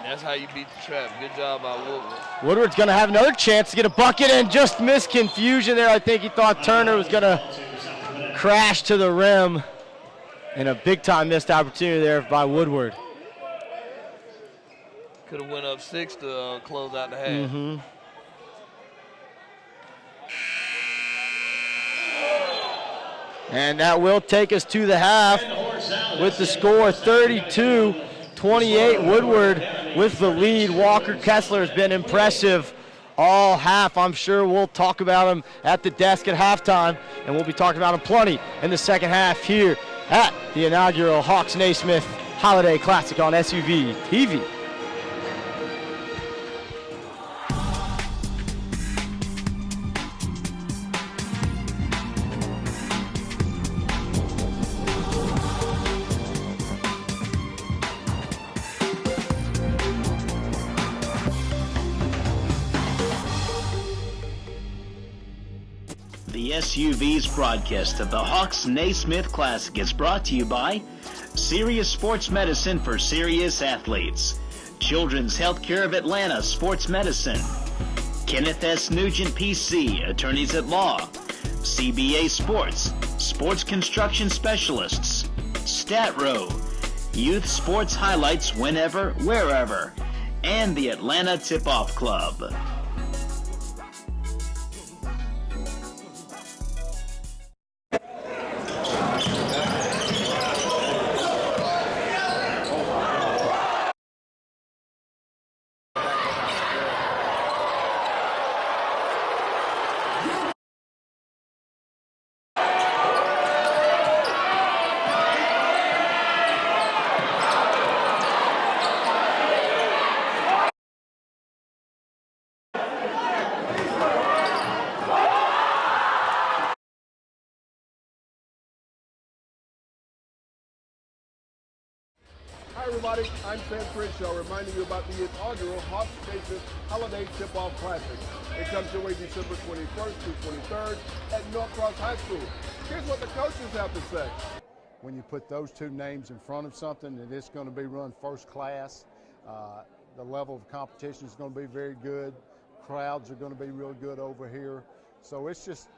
That's how you beat the trap. Good job by Woodward. Woodward's going to have another chance to get a bucket and just missed confusion there. I think he thought Turner was going to crash to the rim, and a big-time missed opportunity there by Woodward. Could have went up 6 to close out the half. And that will take us to the half with the score 32-28. Woodward with the lead. Walker Kessler has been impressive all half. I'm sure we'll talk about him at the desk at halftime, and we'll be talking about him plenty in the second half here at the inaugural Hawks-Naismith Holiday Classic on SUV TV. The SUV's broadcast of the Hawks-Naismith Classic is brought to you by Serious Sports Medicine for Serious Athletes, Children's Healthcare of Atlanta Sports Medicine, Kenneth S. Nugent PC, Attorneys at Law, CBA Sports, Sports Construction Specialists, StatRow, Youth Sports Highlights Whenever, Wherever, and the Atlanta Tip-Off Club. Hi everybody, I'm Sam Crenshaw reminding you about the inaugural Hawks-Naismith Holiday Tip-Off Classic. It comes your way December 21st through 23rd at Norcross High School. Here's what the coaches have to say. When you put those two names in front of something, that it's going to be run first class. The level of competition is going to be very good. Crowds are going to be real good over here. So it's just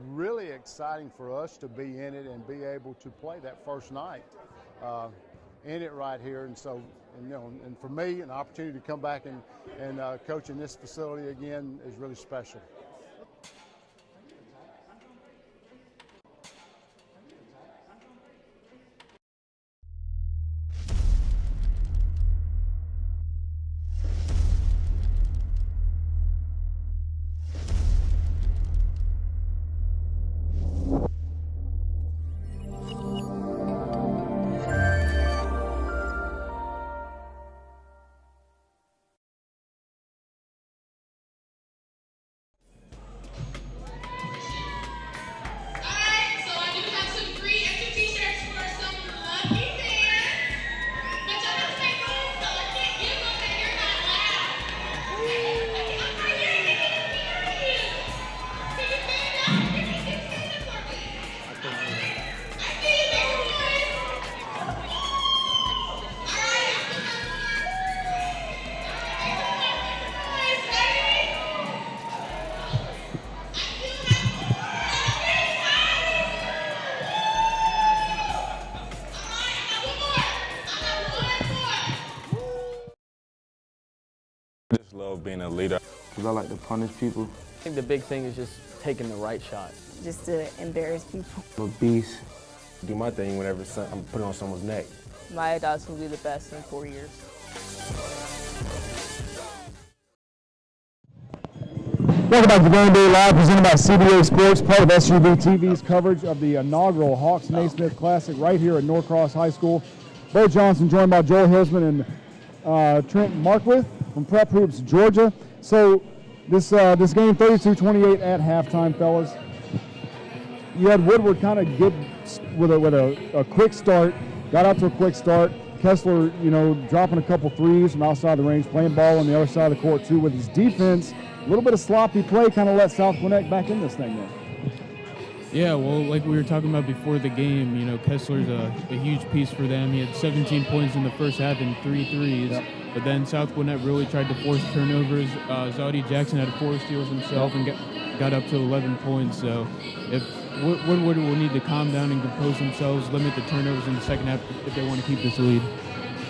really exciting for us to be in it and be able to play that first night. in it right here. And so, and for me, an opportunity to come back and coach in this facility again is really special. I just love being a leader. Because I like to punish people. I think the big thing is just taking the right shot. Just to embarrass people. I'm a beast. Do my thing whenever I'm putting on someone's neck. My dogs will be the best in 4 years. Welcome back to Game Day Live, presented by CBA Sports, part of SUV TV's coverage of the inaugural Hawks-Naismith Classic right here at Norcross High School. Bo Johnson joined by Joel Hilsman and Trent Markwith from Prep Hoops, Georgia. So this game 32-28 at halftime, fellas. You had Woodward kind of get with a quick start, got out to a quick start. Kessler, dropping a couple threes from outside the range, playing ball on the other side of the court too with his defense. A little bit of sloppy play kind of let South Gwinnett back in this thing there. Yeah, well, like we were talking about before the game, Kessler's a huge piece for them. He had 17 points in the first half and 3 threes. Yep. But then South Gwinnett really tried to force turnovers. Zodie Jackson had 4 steals himself and got up to 11 points. So if Woodward will need to calm down and compose themselves, limit the turnovers in the second half if they want to keep this lead.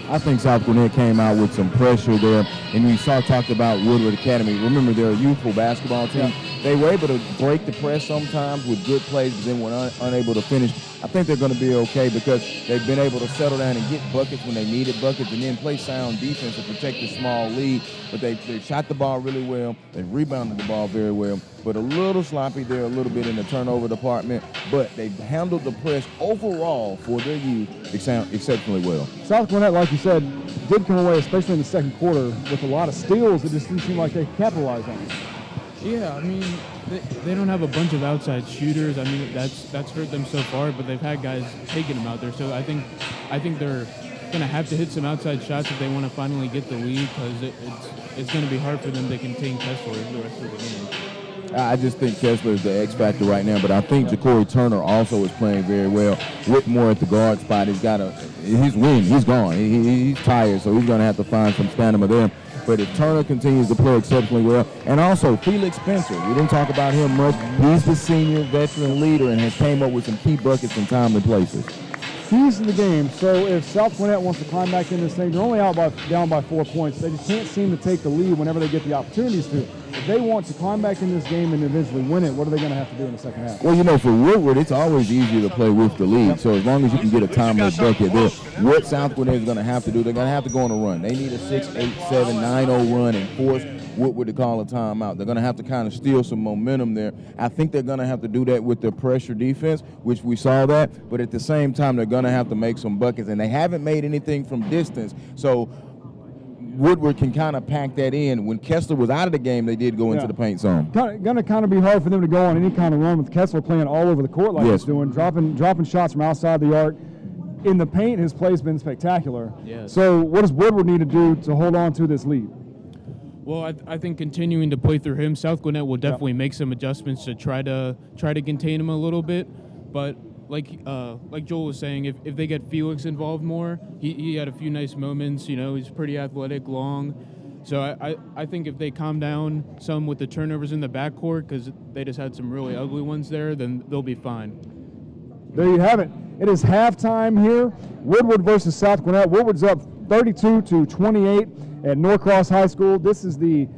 I think South Gwinnett came out with some pressure there, and we talked about Woodward Academy. Remember, they're a youthful basketball team. Yeah. They were able to break the press sometimes with good plays, but then were unable to finish. I think they're going to be okay because they've been able to settle down and get buckets when they needed buckets and then play sound defense to protect the small lead. But they shot the ball really well. They rebounded the ball very well, but a little sloppy there a little bit in the turnover department. But they've handled the press overall for their youth exceptionally well. South Gwinnett, like you said, did come away, especially in the second quarter, with a lot of steals. It just didn't seem like they capitalized on it. Yeah, I mean, they don't have a bunch of outside shooters. I mean, that's hurt them so far, but they've had guys taking them out there. So I think they're going to have to hit some outside shots if they want to finally get the lead, because it's going to be hard for them to contain Kessler the rest of the game. I just think Kessler is the X factor right now, but I think Ja'Cory Turner also is playing very well. Whitmore at the guard spot, he's gone. He's tired, so he's going to have to find some stamina there. But if Turner continues to play exceptionally well, and also Felix Spencer, we didn't talk about him much. He's the senior veteran leader and has came up with some key buckets in time and places. Keys to the game. So if South Gwinnett wants to climb back in this thing, they're only down by 4 points. They just can't seem to take the lead whenever they get the opportunities to. If they want to climb back in this game and eventually win it, what are they going to have to do in the second half? Well, for Woodward, it's always easier to play with the lead. Yep. So as long as you can get a timely bucket there, what South Gwinnett is going to have to do, they're going to have to go on a run. They need a 6, 8, 7, 9-0 run and force Woodward to call a timeout. They're going to have to kind of steal some momentum there. I think they're going to have to do that with their pressure defense, which we saw that. But at the same time, they're going to have to make some buckets. And they haven't made anything from distance. So Woodward can kind of pack that in. When Kessler was out of the game, they did go into the paint zone. Going to kind of be hard for them to go on any kind of run with Kessler playing all over the court like he's doing, dropping shots from outside the arc. In the paint, his play's been spectacular. Yes. So what does Woodward need to do to hold on to this lead? Well, I think continuing to play through him, South Gwinnett will definitely make some adjustments to try to contain him a little bit. But like Joel was saying, if they get Felix involved more, he had a few nice moments. He's pretty athletic, long. So I think if they calm down some with the turnovers in the backcourt, because they just had some really ugly ones there, then they'll be fine. There you have it. It is halftime here. Woodward versus South Gwinnett. Woodward's up 32-28 at Norcross High School. This is the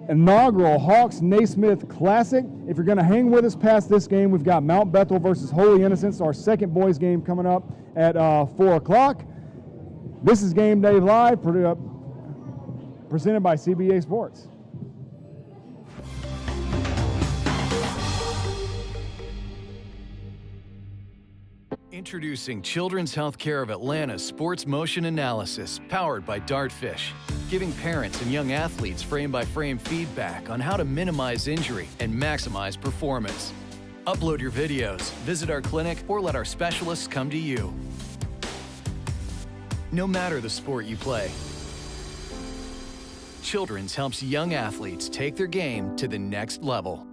inaugural Hawks-Naismith Classic. If you're going to hang with us past this game, we've got Mount Bethel versus Holy Innocents, our second boys game coming up at 4 o'clock. This is Game Day Live, presented by CBA Sports. Introducing Children's Healthcare of Atlanta Sports Motion Analysis, powered by Dartfish, giving parents and young athletes frame-by-frame feedback on how to minimize injury and maximize performance. Upload your videos, visit our clinic, or let our specialists come to you. No matter the sport you play, Children's helps young athletes take their game to the next level.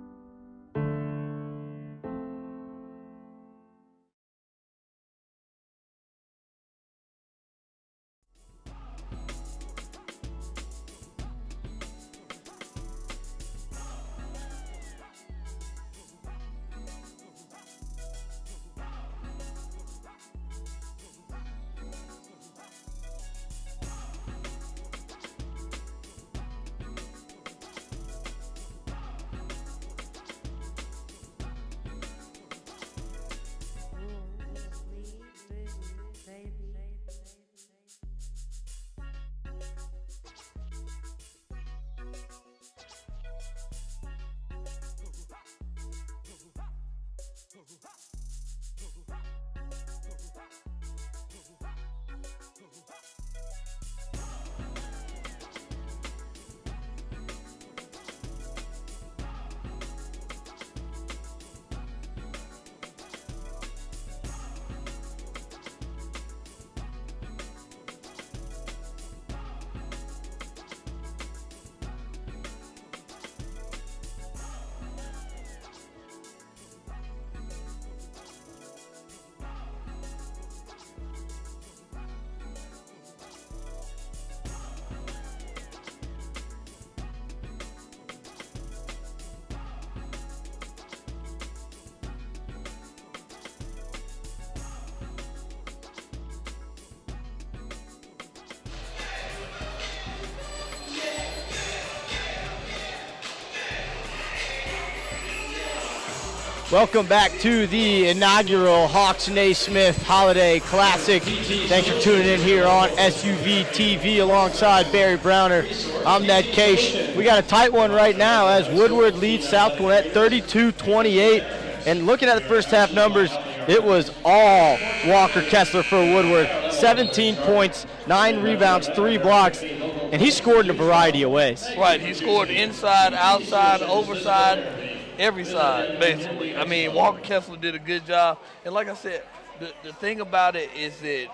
Welcome back to the inaugural Hawks-Naismith Holiday Classic. Thanks for tuning in here on SUV TV alongside Barry Browner. I'm Ned Case. We got a tight one right now as Woodward leads South Gwinnett 32-28. And looking at the first half numbers, it was all Walker Kessler for Woodward. 17 points, 9 rebounds, 3 blocks, and he scored in a variety of ways. Right, he scored inside, outside, overside, every side, basically. I mean, Walker Kessler did a good job. And like I said, the thing about it is that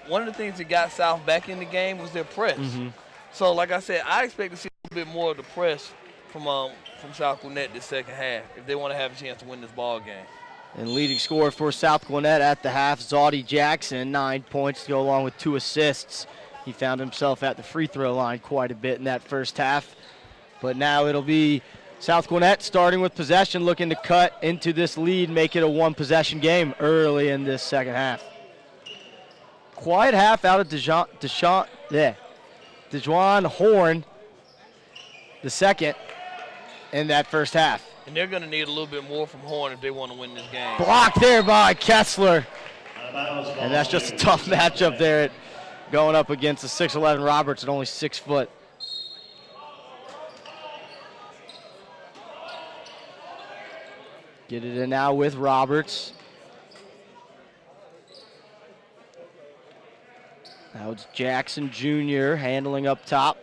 one of the things that got South back in the game was their press. Mm-hmm. So, like I said, I expect to see a little bit more of the press from South Gwinnett this second half if they want to have a chance to win this ball game. And leading scorer for South Gwinnett at the half, Zaudy Jackson, 9 points to go along with 2 assists. He found himself at the free throw line quite a bit in that first half. But now it'll be South Gwinnett starting with possession, looking to cut into this lead, make it a one-possession game early in this second half. Quiet half out of DeJuan Horn, the second in that first half. And they're going to need a little bit more from Horn if they want to win this game. Blocked there by Kessler. And that's just a tough matchup there going up against the 6'11 Roberts at only 6 foot. Get it in now with Roberts. Now it's Jackson Jr. handling up top.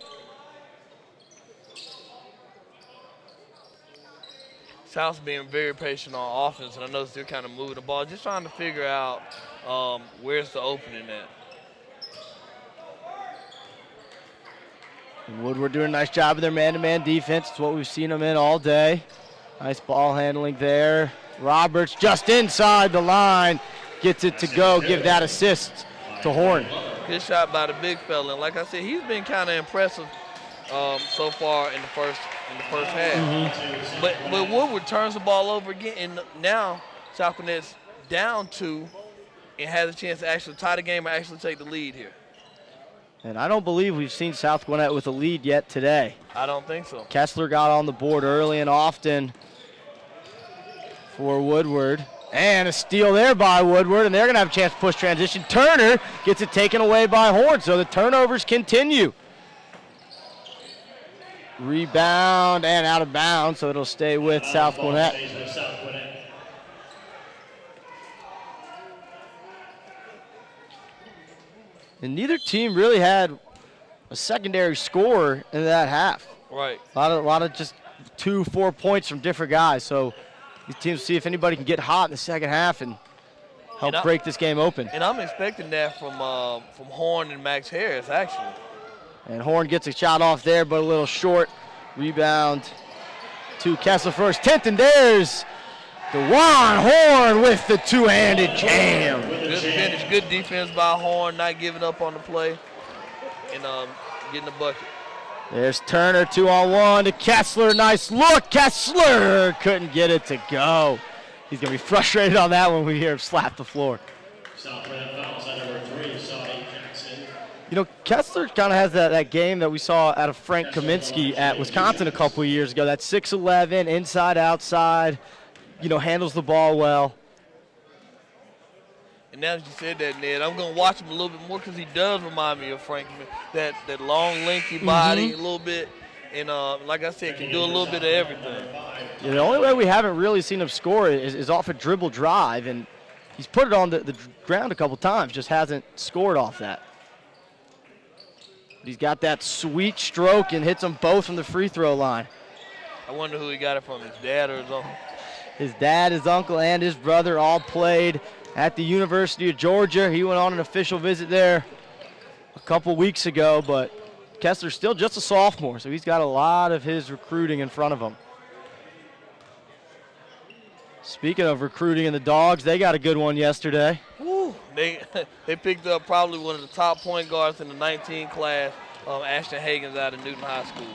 South's being very patient on offense, and I noticed they're kind of moving the ball, just trying to figure out where's the opening at. And Woodward doing a nice job of their man-to-man defense. It's what we've seen them in all day. Nice ball handling there. Roberts just inside the line. Gets it to go. Give that assist to Horn. Good shot by the big fella. And like I said, he's been kind of impressive so far in the first half. Mm-hmm. But Woodward turns the ball over again, and now South Gwinnett's down 2 and has a chance to actually tie the game or actually take the lead here. And I don't believe we've seen South Gwinnett with a lead yet today. I don't think so. Kessler got on the board early and often for Woodward. And a steal there by Woodward, and they're going to have a chance to push transition. Turner gets it taken away by Horn, so the turnovers continue. Rebound and out of bounds, so it'll stay with South Gwinnett. And neither team really had a secondary scorer in that half. Right. A lot of just 2-4 points from different guys. So these teams see if anybody can get hot in the second half and help break this game open. And I'm expecting that from Horn and Max Harris, actually. And Horn gets a shot off there, but a little short. Rebound to Kessler for his 10th, and there's DeJuan Horn with the two-handed jam. Good finish, good defense by Horn, not giving up on the play, and getting the bucket. There's Turner 2-on-1 to Kessler. Nice look. Kessler couldn't get it to go. He's going to be frustrated on that one when we hear him slap the floor. You know, Kessler kind of has that game that we saw out of Frank Kaminsky at Wisconsin a couple of years ago. That 6'11", inside, outside, you know, handles the ball well. And now that you said that, Ned, I'm going to watch him a little bit more because he does remind me of Frank. That long, lanky body a little bit. And like I said, can do a little bit of everything. Yeah, the only way we haven't really seen him score is off a dribble drive. And he's put it on the ground a couple times, just hasn't scored off that. But he's got that sweet stroke and hits them both from the free throw line. I wonder who he got it from, his dad or his uncle. His dad, his uncle, and his brother all played at the University of Georgia. He went on an official visit there a couple weeks ago, but Kessler's still just a sophomore, so he's got a lot of his recruiting in front of him. Speaking of recruiting and the Dogs, they got a good one yesterday. Woo. They picked up probably one of the top point guards in the 19 class, Ashton Hagens out of Newton High School.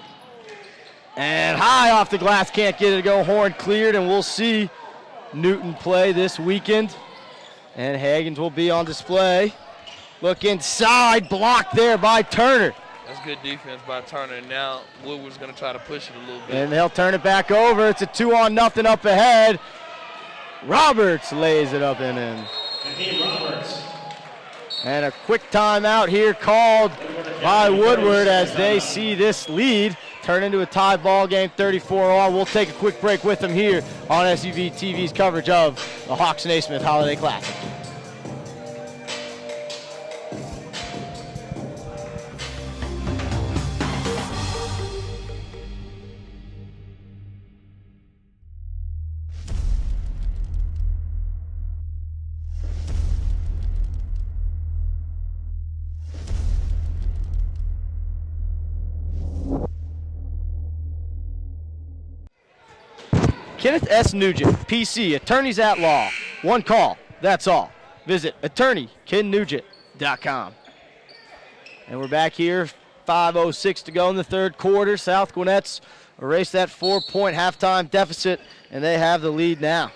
And high off the glass, can't get it to go. Horn cleared, and we'll see Newton play this weekend. And Hagens will be on display. Look inside, blocked there by Turner. That's good defense by Turner. And now Woodward's going to try to push it a little bit. And they'll turn it back over. It's a 2-0 up ahead. Roberts lays it up and in. And a quick timeout here called by Woodward as they see this lead turn into a tie ball game, 34-all. We'll take a quick break with them here on SUV TV's coverage of the Hawks-Naismith Holiday Classic. Kenneth S. Nugent, PC, attorneys at law. One call, that's all. Visit attorneyKenNugent.com. And we're back here, 5:06 to go in the third quarter. South Gwinnett's erased that 4-point halftime deficit, and they have the lead now.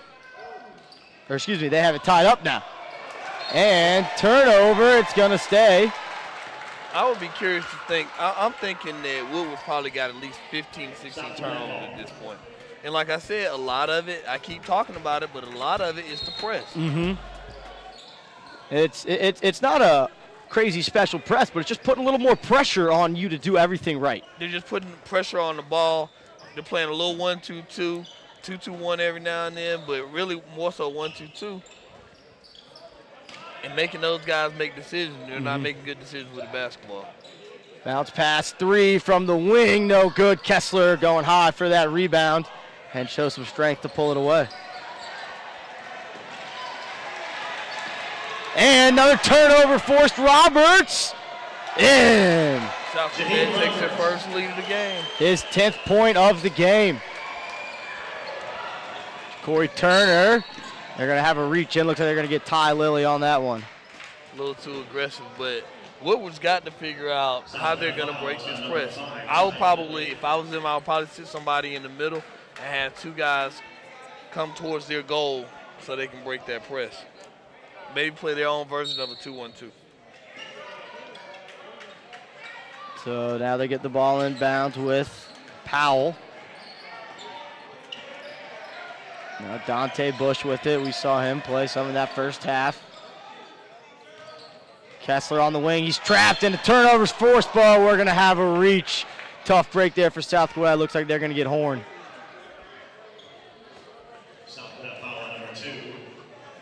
Or excuse me, they have it tied up now. And turnover, it's going to stay. I would be curious to think. I'm thinking that Woodward probably got at least 15, 16 turnovers at this point. And like I said, a lot of it, I keep talking about it, but a lot of it is the press. Mm-hmm. It's not a crazy special press, but it's just putting a little more pressure on you to do everything right. They're just putting pressure on the ball. They're playing a little 1-2-2, 2-2-1 every now and then, but really more so 1-2-2. And making those guys make decisions. They're not making good decisions with the basketball. Bounce pass, 3 from the wing, no good. Kessler going high for that rebound and shows some strength to pull it away. And another turnover forced. Roberts in. South Gwinnett takes their first lead of the game. His 10th point of the game. Corey Turner. They're going to have a reach in. Looks like they're going to get Ty Lilly on that one. A little too aggressive, but Woodward's got to figure out how they're going to break this press. I would probably, if I was them, I would probably sit somebody in the middle and have 2 guys come towards their goal so they can break that press. maybe play their own version of a 2-1-2. So now they get the ball inbounds with Powell. Now Dante Bush with it. We saw him play some in that first half. Kessler on the wing. He's trapped and the turnover's forced, but we're going to have a reach. Tough break there for South Gwinnett. Looks like they're going to get horned. South Gwinnett foul on number 2,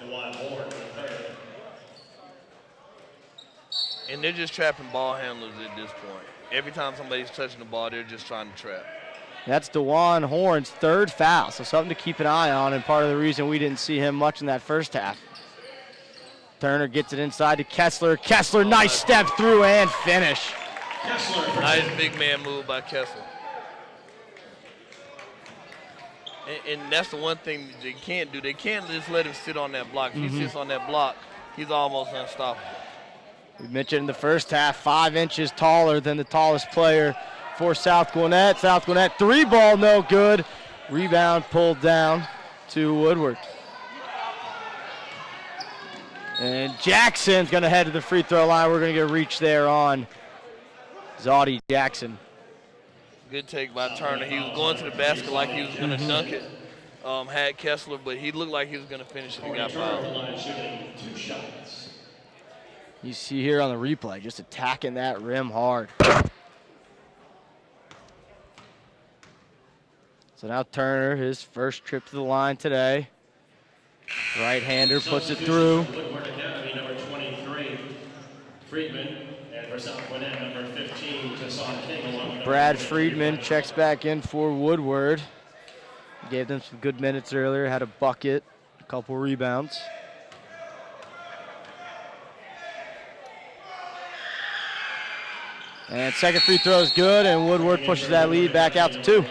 DeWan Horn, the third. And they're just trapping ball handlers at this point. Every time somebody's touching the ball, they're just trying to trap. That's DeWan Horn's third foul, so something to keep an eye on, and part of the reason we didn't see him much in that first half. Turner gets it inside to Kessler. Kessler, nice step through and finish. Nice big man move by Kessler. And that's the one thing they can't do. They can't just let him sit on that block. If he sits on that block, he's almost unstoppable. We mentioned in the first half, 5 inches taller than the tallest player for South Gwinnett. South Gwinnett, 3 ball, no good. Rebound pulled down to Woodward. And Jackson's going to head to the free throw line. We're going to get a reach there on Zaudy Jackson. Good take by Turner. He was going to the basket like he was going to dunk it. Had Kessler, but he looked like he was going to finish it and got fouled. You see here on the replay, just attacking that rim hard. So now Turner, his first trip to the line today. Right-hander puts it through. Woodward Academy, number 23, Friedman, and for South Gwinnett, number 15, Tassan King, along with Brad Friedman checks back in for Woodward. Gave them some good minutes earlier, had a bucket, a couple rebounds. And second free throw is good, and Woodward pushes that lead back out to 2.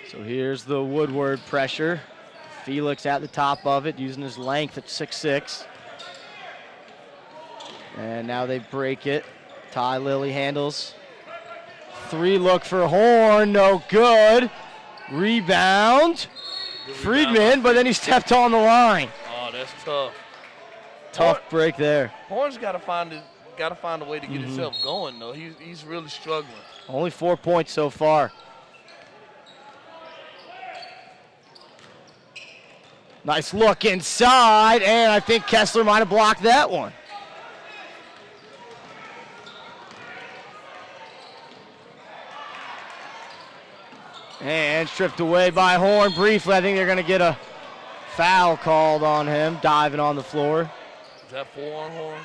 So here's the Woodward pressure. Felix at the top of it, using his length at 6'6". And now they break it. Ty Lilly handles. 3 look for Horn, no good. Rebound. Friedman, but then he stepped on the line. Oh, that's tough. Tough break there. Horn's got to find a way to get himself going, though. He's really struggling. Only 4 points so far. Nice look inside, and I think Kessler might have blocked that one. And stripped away by Horn briefly. I think they're going to get a foul called on him, diving on the floor. Is that 4 on Horn?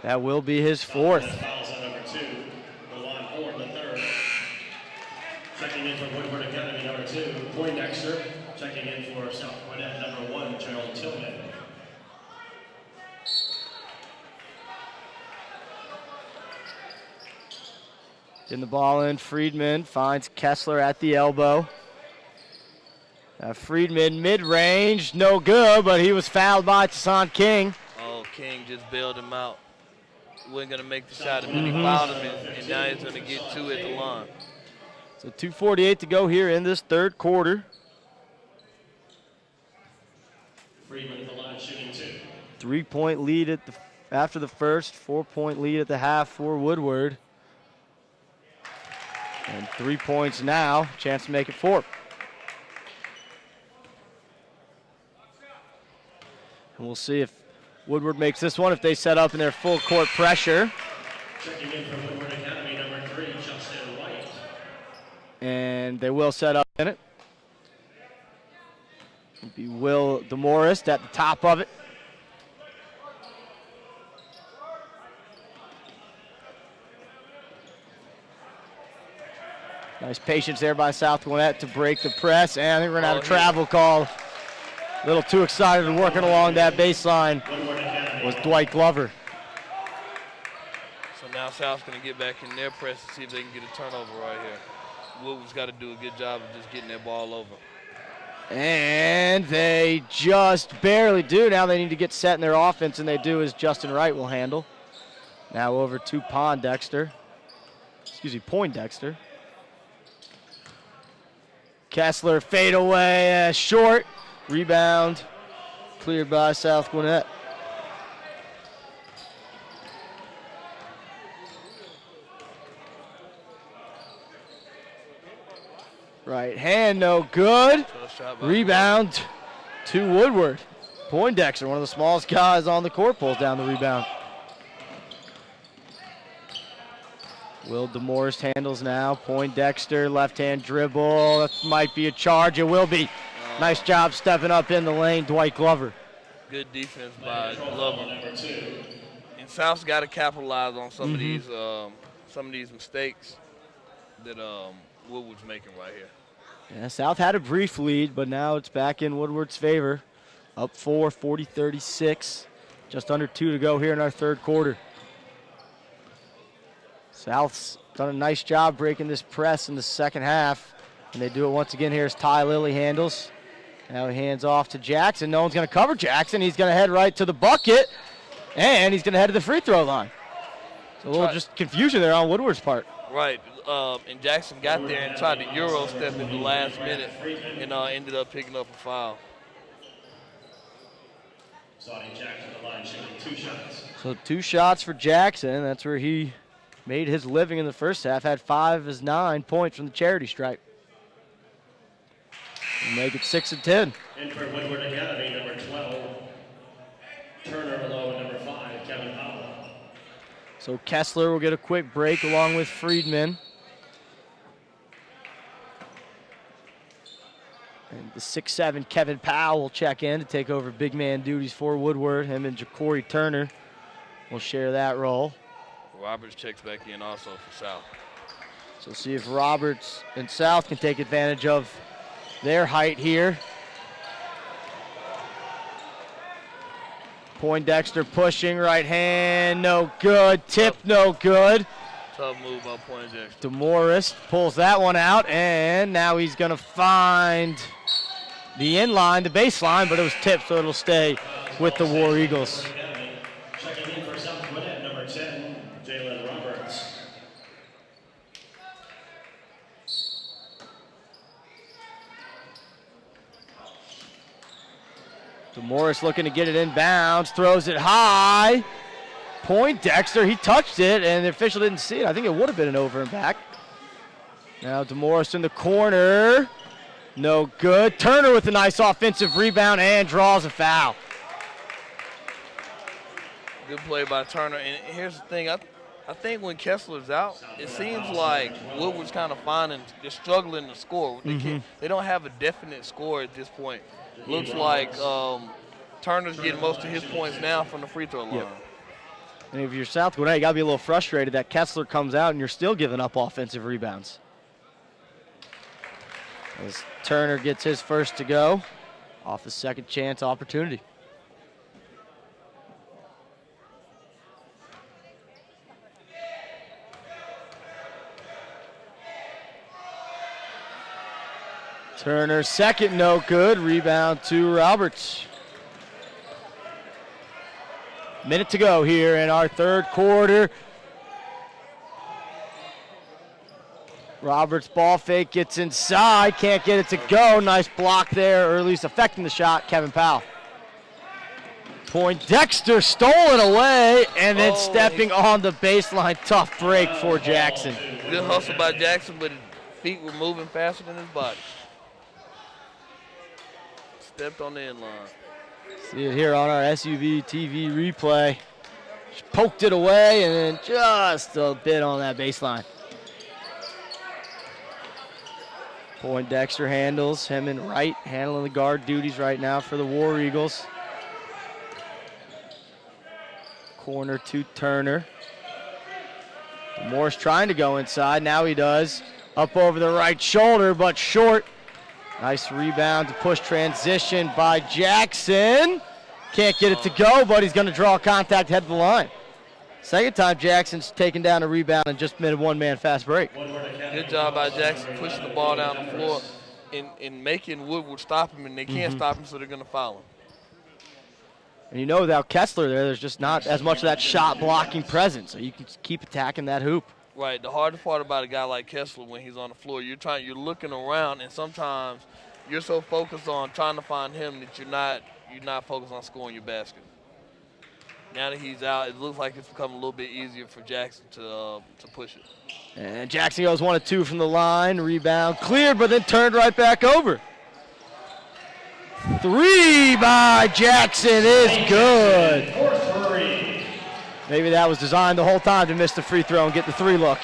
That will be his 4th. Fouls on number 2, DeWan Horn, the third. Checking in for Woodward Academy, number 2, Poindexter. Checking in for South Gwinnett, number 1, Gerald Tillman. Getting the ball in, Friedman finds Kessler at the elbow. Friedman mid-range, no good, but he was fouled by Tassan King. Oh, King just bailed him out. He wasn't going to make the shot, and then he fouled him, and now he's going to get 2 at the line. So 2:48 to go here in this third quarter. Friedman at the line shooting 2. 3-point lead after the first, 4-point lead at the half for Woodward. And 3 points now, chance to make it 4. And we'll see if Woodward makes this one, if they set up in their full court pressure. Checking in from Woodward Academy, number 3, Justin White. And they will set up in it. It'll be Will DeMorris at the top of it. Nice patience there by South Gwinnett to break the press, and I think we're going to have a travel call. A little too excited and working along that baseline was Dwight Glover. So now South's going to get back in their press to see if they can get a turnover right here. Woodward's got to do a good job of just getting that ball over. And they just barely do. Now they need to get set in their offense, and they do, as Justin Wright will handle. Now over to Poindexter. Kessler fade away, short. Rebound cleared by South Gwinnett. Right hand, no good. Rebound to Woodward. Poindexter, one of the smallest guys on the court, pulls down the rebound. Will DeMorris handles now. Poindexter, left-hand dribble. That might be a charge. It will be. Nice job stepping up in the lane, Dwight Glover. Good defense by Glover. And South's got to capitalize on some of these mistakes that Woodward's making right here. Yeah, South had a brief lead, but now it's back in Woodward's favor. Up 4, 40-36. Just under 2 to go here in our third quarter. South's done a nice job breaking this press in the second half. And they do it once again here as Ty Lilly handles. Now he hands off to Jackson. No one's going to cover Jackson. He's going to head right to the bucket. And he's going to head to the free throw line. So a little just confusion there on Woodward's part. Right. And Jackson got there and tried to Euro step in the last minute and ended up picking up a foul. Sonny Jackson the line shooting 2 shots. So 2 shots for Jackson. That's where he made his living in the first half. Had 5 of his 9 points from the charity stripe. And make it 6 and 10. In for Woodward Academy, number 12. Turner alone, number 5, Kevin Powell. So Kessler will get a quick break along with Friedman. And the 6'7" Kevin Powell will check in to take over big man duties for Woodward. Him and Ja'Cory Turner will share that role. Roberts checks back in also for South. So see if Roberts and South can take advantage of their height here. Poindexter pushing, right hand, no good. Tip, no good. Tough move by Poindexter. DeMorris pulls that one out, and now he's going to find the inline, the baseline, but it was tipped, so it'll stay with the War Eagles. Checking in for South Gwinnett, number 10, Jalen Roberts. DeMorris looking to get it inbounds, throws it high. Poindexter, he touched it, and the official didn't see it. I think it would have been an over and back. Now DeMorris in the corner. No good. Turner with a nice offensive rebound and draws a foul. Good play by Turner. And here's the thing. I think when Kessler's out, it seems like Woodward's kind of they're struggling to score. They don't have a definite score at this point. Looks like Turner's getting most of his points now from the free throw line. Yep. And if you're South Gwinnett, you got to be a little frustrated that Kessler comes out and you're still giving up offensive rebounds. As Turner gets his first to go off the second chance opportunity. Turner second, no good. Rebound to Roberts. Minute to go here in our third quarter. Roberts ball fake, gets inside, can't get it to go. Nice block there, or at least affecting the shot, Kevin Powell. Poindexter stolen away, and then stepping on the baseline. Tough break for Jackson. Good hustle by Jackson, but his feet were moving faster than his body. Stepped on the inline. See it here on our SUV TV replay. Just poked it away, and then just a bit on that baseline. Poindexter handles, him and Wright handling the guard duties right now for the War Eagles. Corner to Turner. Morris trying to go inside, now he does. Up over the right shoulder, but short. Nice rebound to push transition by Jackson. Can't get it to go, but he's going to draw contact, head to the line. Second time Jackson's taken down a rebound and just made a one-man fast break. Good job by Jackson pushing the ball down the floor and making Woodward stop him, and they can't stop him, so they're going to foul him. And you know without Kessler there's just not as much of that shot blocking presence, so you can keep attacking that hoop. Right. The hardest part about a guy like Kessler when he's on the floor, you're looking around, and sometimes you're so focused on trying to find him that you're not focused on scoring your basket. Now that he's out, it looks like it's become a little bit easier for Jackson to push it. And Jackson goes 1 of 2 from the line. Rebound cleared, but then turned right back over. 3 by Jackson is good. Maybe that was designed the whole time to miss the free throw and get the 3 look.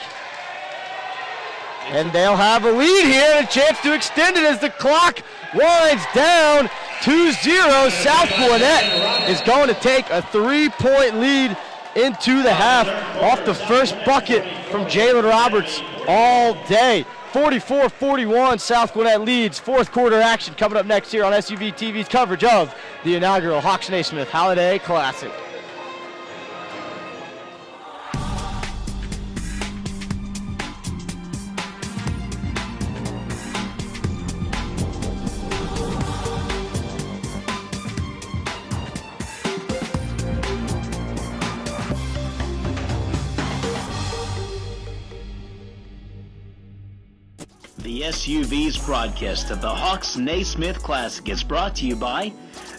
And they'll have a lead here and a chance to extend it as the clock winds down 2-0. South Gwinnett is going to take a 3-point lead into the half off the first bucket from Jalen Roberts all day. 44-41, South Gwinnett leads. Fourth quarter action coming up next here on SUV TV's coverage of the inaugural Hawks-Naismith Holiday Classic. The SUV's broadcast of the Hawks-Naismith Classic is brought to you by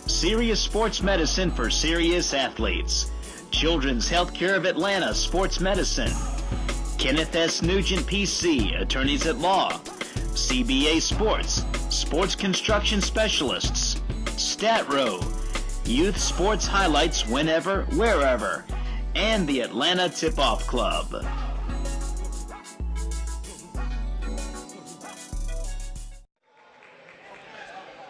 Serious Sports Medicine for Serious Athletes, Children's Healthcare of Atlanta Sports Medicine, Kenneth S. Nugent PC, Attorneys at Law, CBA Sports, Sports Construction Specialists, StatRow, Youth Sports Highlights Whenever, Wherever, and the Atlanta Tip-Off Club.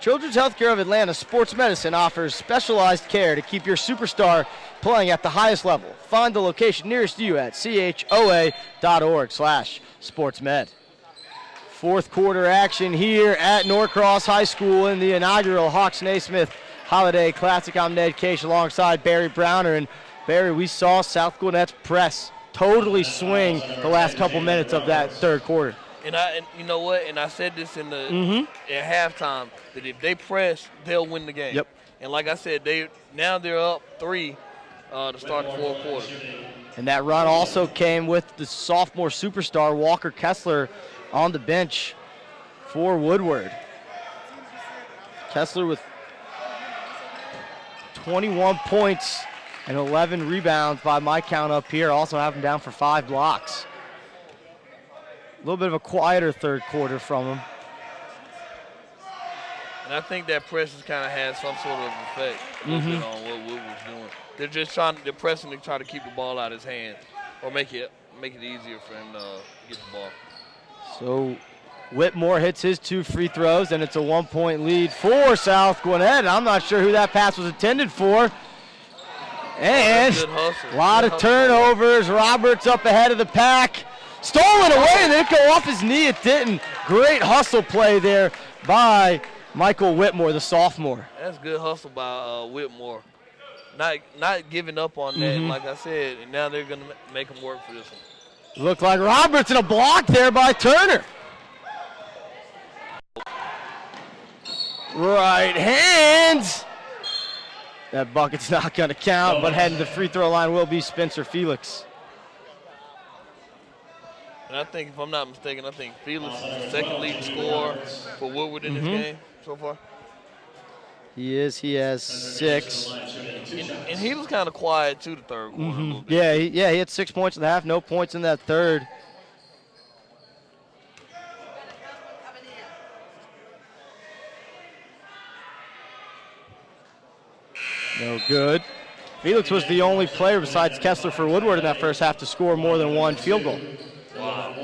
Children's Healthcare of Atlanta Sports Medicine offers specialized care to keep your superstar playing at the highest level. Find the location nearest you at choa.org/sportsmed. Fourth quarter action here at Norcross High School in the inaugural Hawks-Naismith Holiday Classic. I'm Ned Case alongside Barry Browner. And Barry, we saw South Gwinnett's press totally swing the last couple minutes of that third quarter. And you know what? And I said this in the at halftime that if they press, they'll win the game. Yep. And like I said, they're up 3 to start the fourth quarter. And that run also came with the sophomore superstar Walker Kessler on the bench for Woodward. Kessler with 21 points and 11 rebounds by my count up here. Also have him down for 5 blocks. A little bit of a quieter third quarter from him. And I think that press has kind of had some sort of effect on what Woodward's doing. They're pressing to try to keep the ball out of his hand or make it easier for him to get the ball. So Whitmore hits his 2 free throws, and it's a 1-point lead for South Gwinnett. I'm not sure who that pass was intended for. And a lot of turnovers. Roberts up ahead of the pack. Stolen away, and then it go off his knee. It didn't. Great hustle play there by Michael Whitmore, the sophomore. That's good hustle by Whitmore. Not giving up on that, like I said, and now they're going to make him work for this one. Looked like Roberts, and a block there by Turner. Right hands. That bucket's not going to count, but heading to the free throw line will be Spencer Felix. And I think, if I'm not mistaken, I think Felix is the second leading scorer for Woodward in this game so far. He is. He has 6. And he was kind of quiet, too, the third quarter. A little bit. Yeah, he had 6 points in the half, no points in that third. No good. Felix was the only player besides Kessler for Woodward in that first half to score more than 1 field goal. Wow.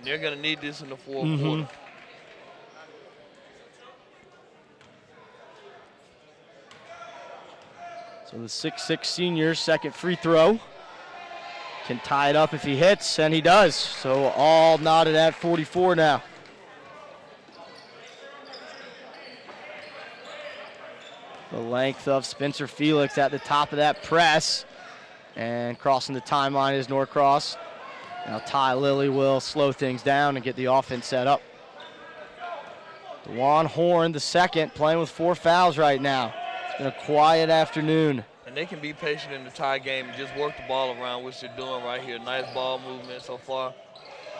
They're going to need this in the fourth quarter. So the 6'6" senior, second free throw. Can tie it up if he hits, and he does. So all knotted at 44 now. The length of Spencer Felix at the top of that press. And crossing the timeline is Norcross. Now Ty Lilly will slow things down and get the offense set up. DeJuan Horn, the second, playing with 4 fouls right now. It's been a quiet afternoon. And and they can be patient in the tie game and just work the ball around, which they're doing right here. Nice ball movement so far.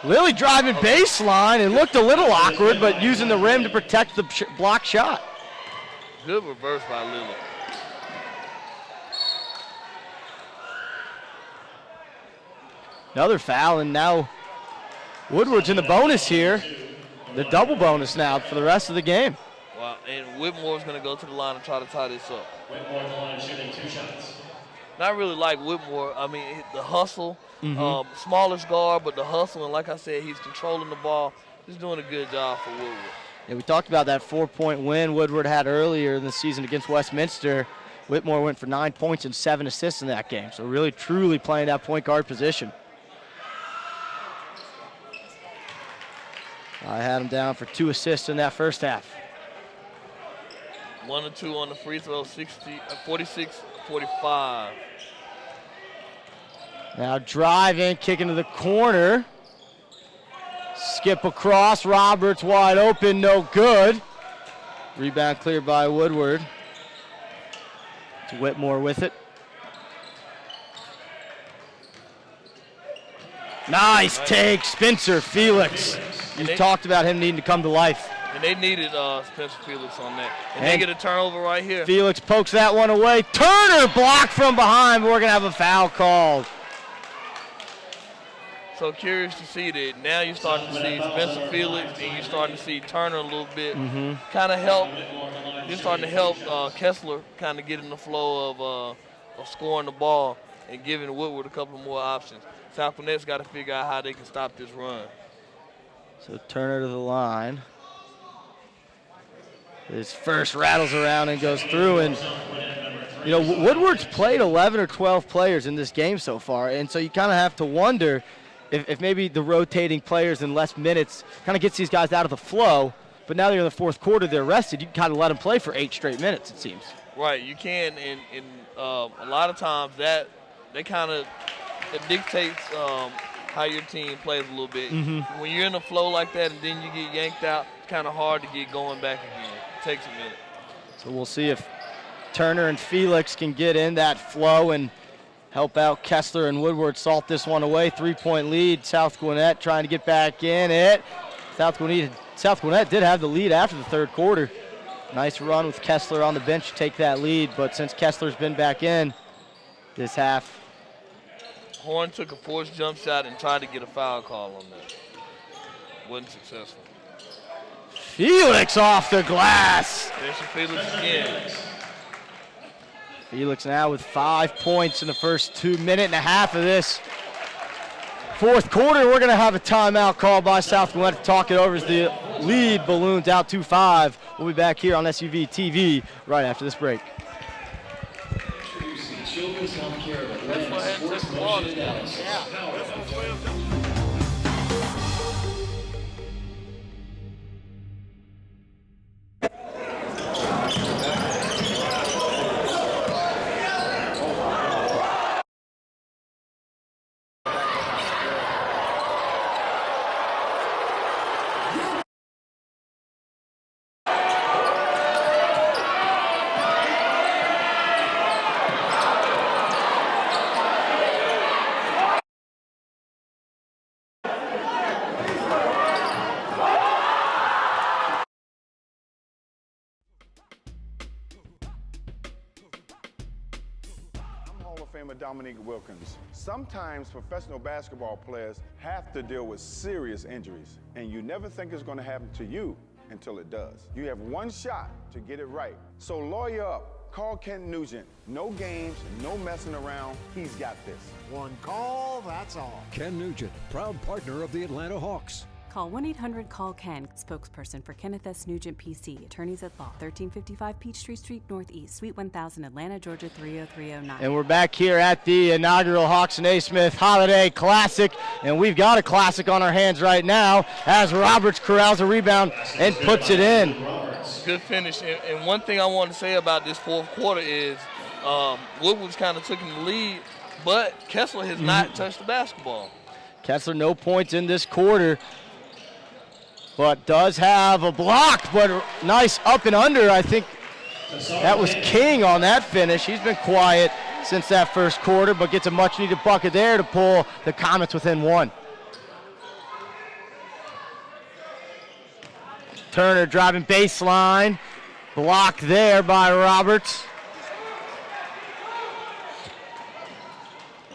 Lilly driving baseline. It looked a little awkward, but using the rim to protect the block shot. Good reverse by Lilly. Another foul, and now Woodward's in the bonus here. The double bonus now for the rest of the game. Wow, and Whitmore's going to go to the line and try to tie this up. Whitmore on the line shooting 2 shots. Not really like Whitmore. I mean, the hustle, smallish guard, but the hustle, and like I said, he's controlling the ball. He's doing a good job for Woodward. Yeah, we talked about that 4-point win Woodward had earlier in the season against Westminster. Whitmore went for 9 points and 7 assists in that game, so really, truly playing that point guard position. I had him down for 2 assists in that first half. 1 or 2 on the free throw, 46-45. Now driving, kick into the corner. Skip across, Roberts wide open, no good. Rebound cleared by Woodward. It's Whitmore with it. Nice take, Spencer Felix. You talked about him needing to come to life. And they needed Spencer Felix on that. And they get a turnover right here. Felix pokes that one away. Turner blocked from behind, but we're going to have a foul called. So curious to see that now you're starting to see Spencer Felix and you're starting to see Turner a little bit. Kind of help. You're starting to help Kessler kind of get in the flow of scoring the ball and giving Woodward a couple more options. South Gwinnett's got to figure out how they can stop this run. So Turner to the line. His first rattles around and goes through. And, you know, Woodward's played 11 or 12 players in this game so far. And so you kind of have to wonder if maybe the rotating players in less minutes kind of gets these guys out of the flow. But now they're in the fourth quarter, they're rested. You can kind of let them play for 8 straight minutes, it seems. Right, you can. And a lot of times that kind of dictates how your team plays a little bit. When you're in a flow like that and then you get yanked out, it's kind of hard to get going back again. It takes a minute. So we'll see if Turner and Felix can get in that flow and help out Kessler and Woodward salt this one away. 3-point lead. South Gwinnett trying to get back in it. South Gwinnett did have the lead after the third quarter. Nice run with Kessler on the bench to take that lead, but since Kessler's been back in this half. Horn took a forced jump shot and tried to get a foul call on that. Wasn't successful. Felix off the glass. There's Felix again. Felix now with 5 points in the first 2.5 of this fourth quarter. We're going to have a timeout called by South Gwinnett to talk it over as the lead balloons out 2-5. We'll be back here on SUV TV right after this break. Children's Healthcare of Atlanta Sports Motion Analysis. Dominique Wilkins. Sometimes professional basketball players have to deal with serious injuries, and you never think it's going to happen to you until it does. You have one shot to get it right. So lawyer up. Call Ken Nugent. No games, no messing around. He's got this. One call, that's all. Ken Nugent, proud partner of the Atlanta Hawks. Call 1-800-CALL-KEN, spokesperson for Kenneth S. Nugent, PC, attorneys at law, 1355 Peachtree Street Northeast, Suite 1000, Atlanta, Georgia, 30309. And we're back here at the inaugural Hawks-Naismith Holiday Classic, and we've got a classic on our hands right now as Roberts corrals a rebound and puts it in. Good finish. And one thing I want to say about this fourth quarter is Woodward's kind of taking the lead, but Kessler has not touched the basketball. Kessler no points in this quarter, but does have a block, but nice up and under. I think That was King on that finish. He's been quiet since that first quarter, but gets a much-needed bucket there to pull the Comets within one. Turner driving baseline. Blocked there by Roberts.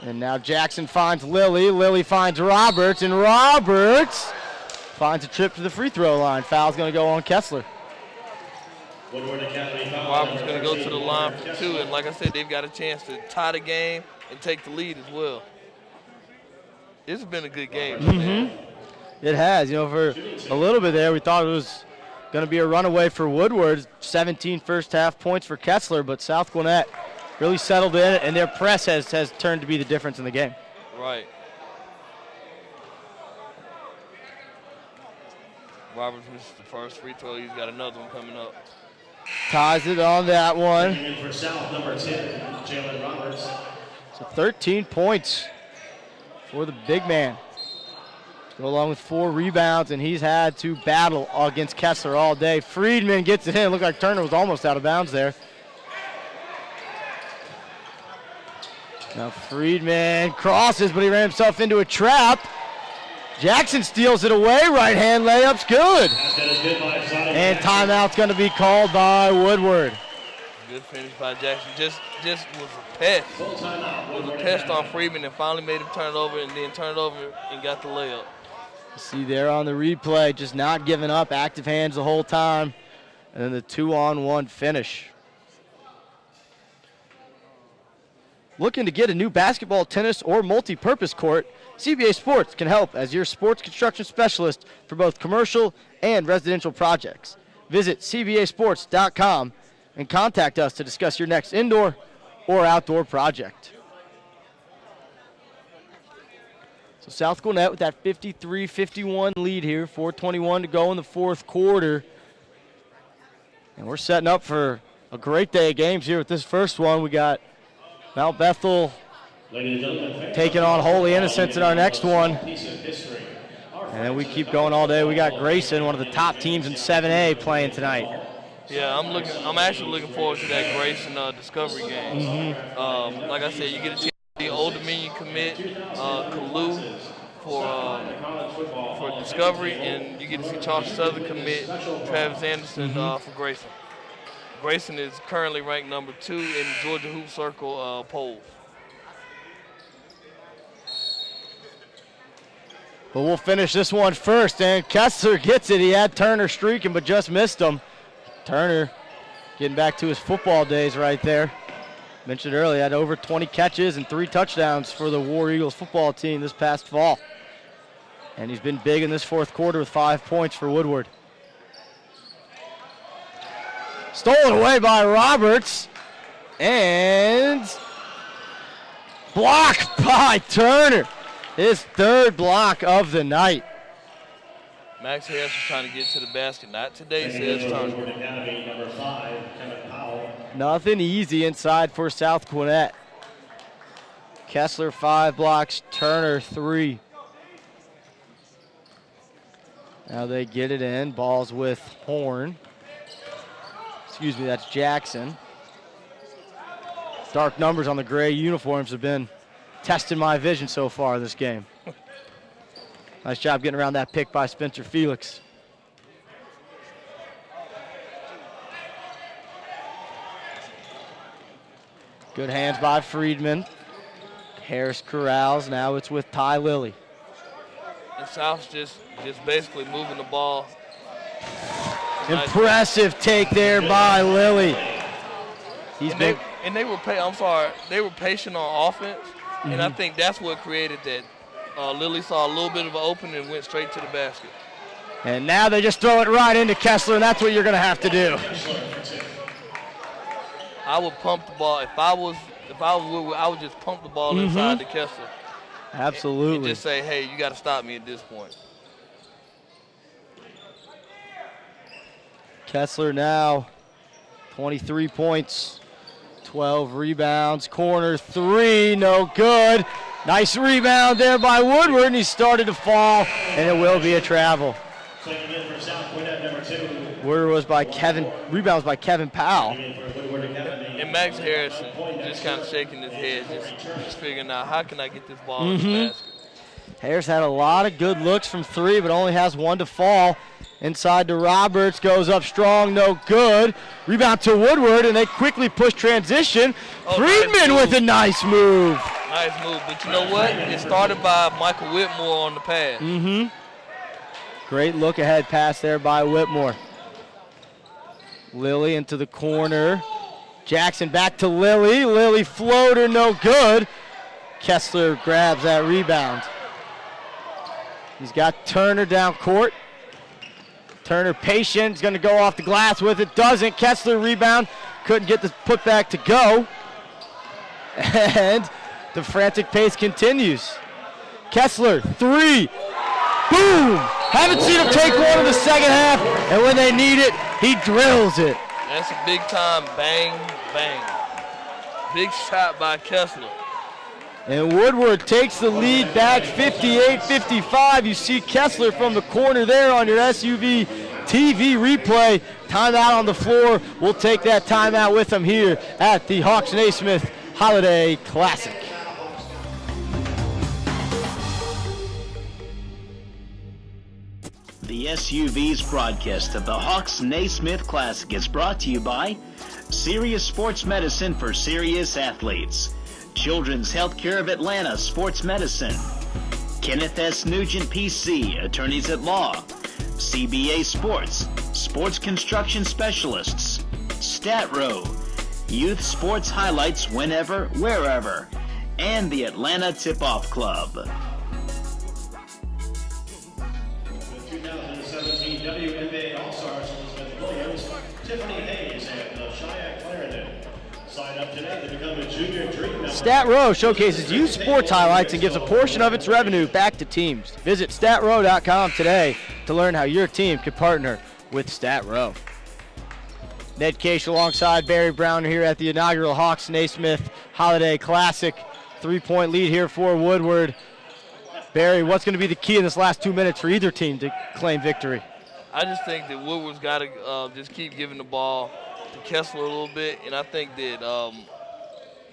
And now Jackson finds Lilly. Lilly finds Roberts, and Roberts finds a trip to the free throw line. Foul's going to go on Kessler. Roberts going to go to the line for two, and like I said, they've got a chance to tie the game and take the lead as well. It's been a good game. It has. You know, for a little bit there, we thought it was going to be a runaway for Woodward. 17 first half points for Kessler, but South Gwinnett really settled in, and their press has turned to be the difference in the game. Right. Roberts missed the first free throw. He's got another one coming up. Ties it on that one. In for South, number 10, Jalen Roberts. So 13 points for the big man. Go along with 4 rebounds, and he's had to battle against Kessler all day. Friedman gets it in. Looked like Turner was almost out of bounds there. Now Friedman crosses, but he ran himself into a trap. Jackson steals it away. Right hand layup's good. And timeout's going to be called by Woodward. Good finish by Jackson. Just was a pest. Was a pest on Friedman and finally made him turn it over and then turned it over and got the layup. See there on the replay, just not giving up. Active hands the whole time. And then the 2-on-1 finish. Looking to get a new basketball, tennis, or multi-purpose court? CBA Sports can help as your sports construction specialist for both commercial and residential projects. Visit cbasports.com and contact us to discuss your next indoor or outdoor project. So South Gwinnett with that 53-51 lead here, 4:21 to go in the fourth quarter. And we're setting up for a great day of games here with this first one. We got Mount Bethel taking on Holy Innocents in our next one. And then we keep going all day. We got Grayson, one of the top teams in 7A, playing tonight. Yeah, I'm actually looking forward to that Grayson Discovery game. Like I said, you get to see the Old Dominion commit, Kalu for Discovery, and you get to see Charleston Southern commit Travis Anderson for Grayson. Grayson is currently ranked number 2 in Georgia Hoop Circle polls. But we'll finish this one first, and Kessler gets it. He had Turner streaking, but just missed him. Turner getting back to his football days right there. Mentioned earlier, had over 20 catches and 3 touchdowns for the War Eagles football team this past fall. And he's been big in this fourth quarter with 5 points for Woodward. Stolen away by Roberts, and blocked by Turner. His third block of the night. Max Harris was trying to get to the basket. Not today, says Turner. Nothing easy inside for South Gwinnett. Kessler 5 blocks, Turner 3. Now they get it in. Ball's with Horn. Excuse me, that's Jackson. Dark numbers on the gray uniforms have been testing my vision so far this game. Nice job getting around that pick by Spencer Felix. Good hands by Friedman. Harris corrals. Now it's with Ty Lilly. And South's just basically moving the ball. Impressive take there by Lilly. They were patient on offense, and I think that's what created that. Lilly saw a little bit of an opening and went straight to the basket. And now they just throw it right into Kessler, and that's what you're going to have to do. I would pump the ball. If I was Woodward, I would just pump the ball inside to Kessler. Absolutely. And just say, hey, you got to stop me at this point. Kessler now 23 points, 12 rebounds, corner 3, no good. Nice rebound there by Woodward, and he started to fall, and it will be a travel. Checking in for South Gwinnett, number 2, Woodward was by Kevin. Rebounds by Kevin Powell. And Max Harrison just kind of shaking his head, just figuring out how can I get this ball in the basket. Harris had a lot of good looks from three, but only has one to fall. Inside to Roberts, goes up strong, no good. Rebound to Woodward, and they quickly push transition. Friedman with a nice move. Nice move, but you know what? It started by Michael Whitmore on the pass. Great look-ahead pass there by Whitmore. Lilly into the corner. Jackson back to Lilly. Lilly floater, no good. Kessler grabs that rebound. He's got Turner down court. Turner patient, he's going to go off the glass with it. Doesn't. Kessler rebound. Couldn't get the putback to go. And the frantic pace continues. Kessler, three. Boom! Haven't seen him take one in the second half, and when they need it, he drills it. That's a big time bang, bang. Big shot by Kessler. And Woodward takes the lead back 58-55. You see Kessler from the corner there on your SUV TV replay. Timeout on the floor. We'll take that timeout with him here at the Hawks-Naismith Holiday Classic. The SUV's broadcast of the Hawks-Naismith Classic is brought to you by Serious Sports Medicine for Serious Athletes, Children's Healthcare of Atlanta Sports Medicine, Kenneth S. Nugent PC, Attorneys at Law, CBA Sports, Sports Construction Specialists, StatRow, Youth Sports Highlights Whenever, Wherever, and the Atlanta Tip-Off Club. 2017 WNBA All-Stars Elizabeth Williams, Tiffany Hayes, and Shia Clarendon. Sign up today to become a Junior Dream member. StatRow showcases youth sports highlights and gives a portion of its revenue back to teams. Visit statrow.com today to learn how your team can partner with StatRow. Ned Case alongside Barry Brown here at the inaugural Hawks-Naismith Holiday Classic. 3-point lead here for Woodward. Barry, what's going to be the key in this last 2 minutes for either team to claim victory? I just think that Woodward's got to just keep giving the ball to Kessler a little bit, and I think that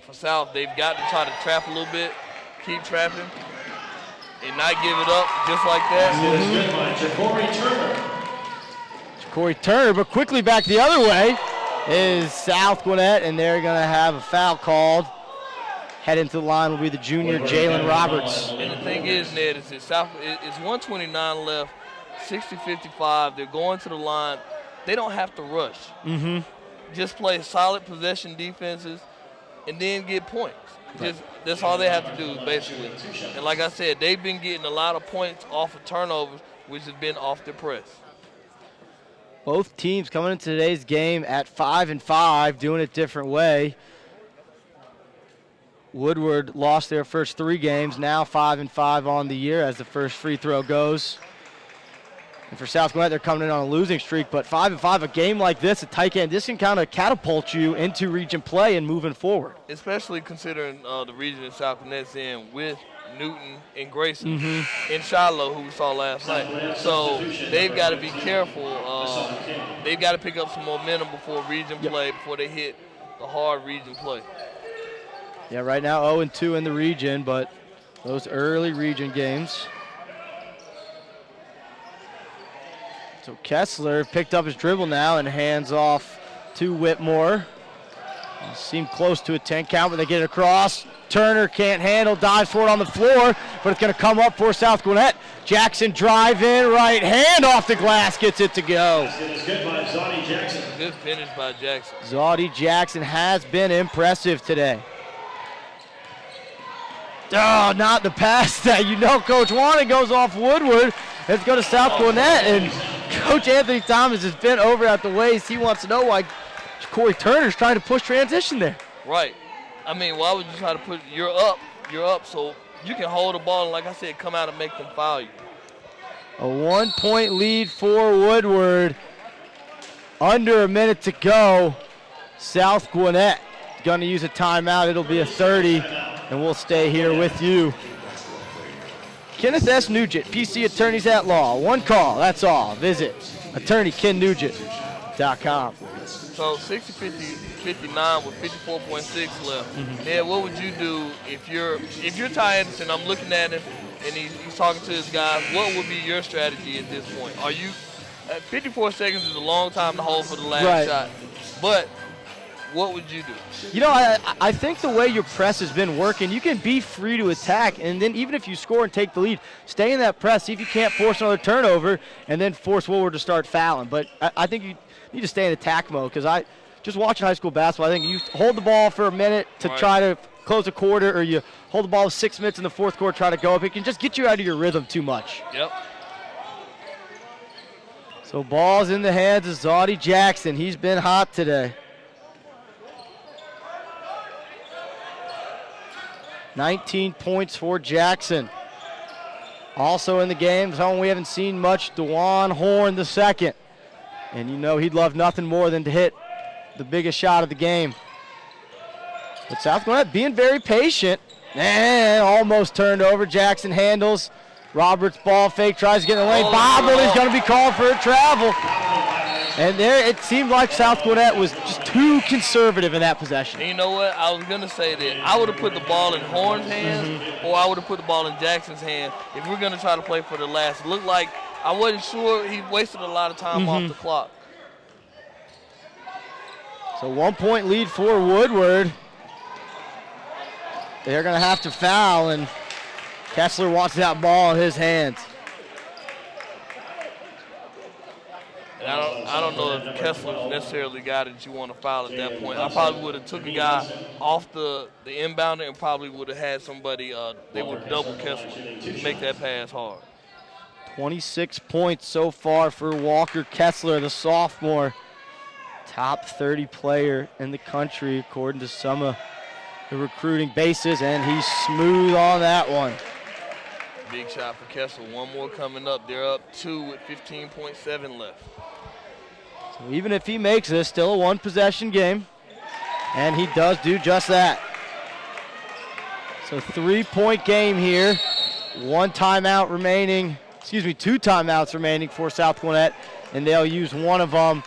for South, they've got to try to trap a little bit, keep trapping, and not give it up just like that. Ja'Cory Turner, but quickly back the other way is South Gwinnett, and they're going to have a foul called. Head into the line will be the junior Jalen Roberts. And the thing is, Ned, is that South, it's 129 left, 60-55. They're going to the line. They don't have to rush. Just play solid possession defenses and then get points. That's all they have to do, basically. And like I said, they've been getting a lot of points off of turnovers, which has been off the press. Both teams coming into today's game at 5-5, doing it different way. Woodward lost their first 3 games, now 5-5 on the year as the first free throw goes. And for South Gwinnett, they're coming in on a losing streak, but 5-5, a game like this, a tight game, this can kind of catapult you into region play and moving forward. Especially considering the region that South Gwinnett's in with Newton and Grayson and Shiloh, who we saw last night. So they've got to be careful. They've got to pick up some momentum before region play, before they hit the hard region play. Yeah, right now 0-2 in the region, but those early region games. So Kessler picked up his dribble now and hands off to Whitmore. Seemed close to a 10 count, but they get it across. Turner can't handle, dives for it on the floor, but it's going to come up for South Gwinnett. Jackson drive in, right hand off the glass, gets it to go. Good by Zoddy Jackson. Good finish by Jackson. Zoddy Jackson has been impressive today. Oh, not the pass that you know Coach wanted, goes off Woodward. It's going to South Gwinnett, and Coach Anthony Thomas has been over at the waist. He wants to know why Corey Turner's trying to push transition there. Right. I mean, why would you try to put, you're up so you can hold the ball and, like I said, come out and make them foul you. A 1-point lead for Woodward. Under a minute to go. South Gwinnett going to use a timeout. It'll be a 30. And we'll stay here with you. Kenneth S. Nugent, PC Attorneys at Law. One call, that's all. Visit attorney KenNugent.com. So 60-59 with 54.6 left. Yeah, what would you do if you're Ty Anderson? I'm looking at him, and he's talking to his guys. What would be your strategy at this point? Are you 54 seconds is a long time to hold for the last shot, but what would you do? You know, I think the way your press has been working, you can be free to attack, and then even if you score and take the lead, stay in that press, see if you can't force another turnover, and then force Woodward to start fouling. But I think you need to stay in attack mode, because just watching high school basketball, I think you hold the ball for a minute to try to close a quarter, or you hold the ball with 6 minutes in the fourth quarter, try to go up. It can just get you out of your rhythm too much. Yep. So ball's in the hands of Zoddy Jackson. He's been hot today. 19 points for Jackson. Also in the game, someone we haven't seen much, DeJuan Horn II. And you know he'd love nothing more than to hit the biggest shot of the game. But South Gwinnett being very patient. And almost turned over. Jackson handles. Roberts ball fake, tries to get in the lane. Bobble is going to be called for a travel. And there it seemed like South Gwinnett was just too conservative in that possession. And you know what? I was going to say that I would have put the ball in Horn's hands, or I would have put the ball in Jackson's hands if we're going to try to play for the last. It looked like I wasn't sure. He wasted a lot of time off the clock. So 1 point lead for Woodward. They're going to have to foul, and Kessler wants that ball in his hands. And I don't know if Kessler's necessarily the guy that you want to foul at that point. I probably would have took a guy off the inbounder and probably would have had somebody, they would double Kessler to make that pass hard. 26 points so far for Walker Kessler, the sophomore. Top 30 player in the country according to some of the recruiting bases, and he's smooth on that one. Big shot for Kessler. One more coming up. They're up 2 with 15.7 left. So even if he makes this, still a one-possession game, and he does do just that. So 3-point game here. Two timeouts remaining for South Gwinnett, and they'll use one of them.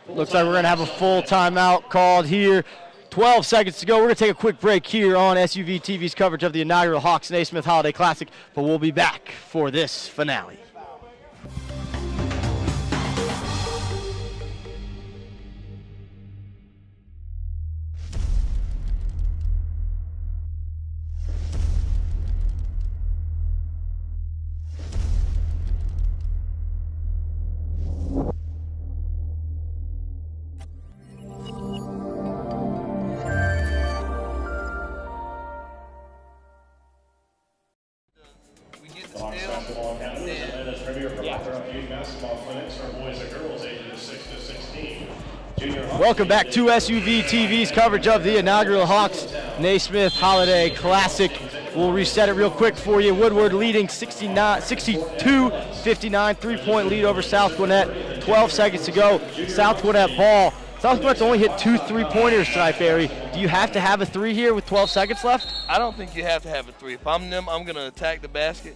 Looks like we're going to have a full timeout called here. 12 seconds to go. We're going to take a quick break here on SUV TV's coverage of the inaugural Hawks-Naismith Holiday Classic, but we'll be back for this finale. Welcome back to SUV TV's coverage of the inaugural Hawks-Naismith Holiday Classic. We'll reset it real quick for you. Woodward leading 62-59, 3-point lead over South Gwinnett. 12 seconds to go. South Gwinnett ball. South Gwinnett's only hit 2 3-pointers tonight, Barry. Do you have to have a 3 here with 12 seconds left? I don't think you have to have a 3. If I'm them, I'm going to attack the basket.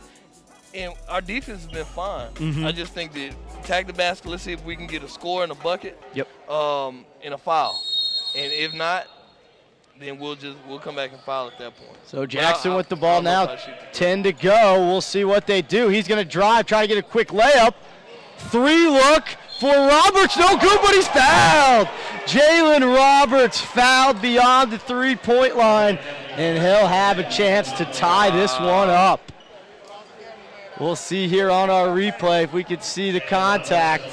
And our defense has been fine. I just think that attack the basket. Let's see if we can get a score and a bucket. Yep. And a foul. And if not, then we'll come back and foul at that point. So Jackson with the ball now. 10 to go. We'll see what they do. He's going to drive, try to get a quick layup. 3 look for Roberts. No good, but he's fouled. Jalen Roberts fouled beyond the 3-point line, and he'll have a chance to tie this one up. We'll see here on our replay if we can see the contact.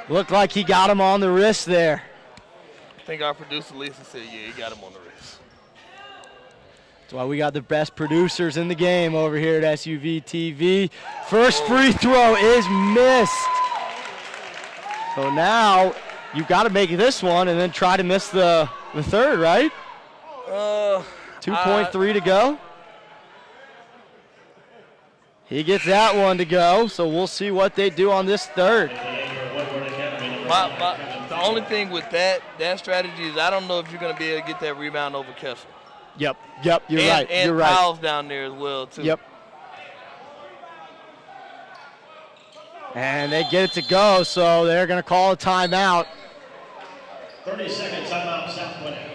Looked like he got him on the wrist there. I think our producer Lisa said, yeah, he got him on the wrist. That's why we got the best producers in the game over here at SUV TV. First free throw is missed. So now you got to make this one and then try to miss the third, right? 2.3 to go. He gets that one to go, so we'll see what they do on this third. The only thing with that strategy is I don't know if you're going to be able to get that rebound over Kessler. You're and, right. You're right. Powell's down there as well, too. Yep. And they get it to go, so they're going to call a timeout. 30-second timeout, South Gwinnett.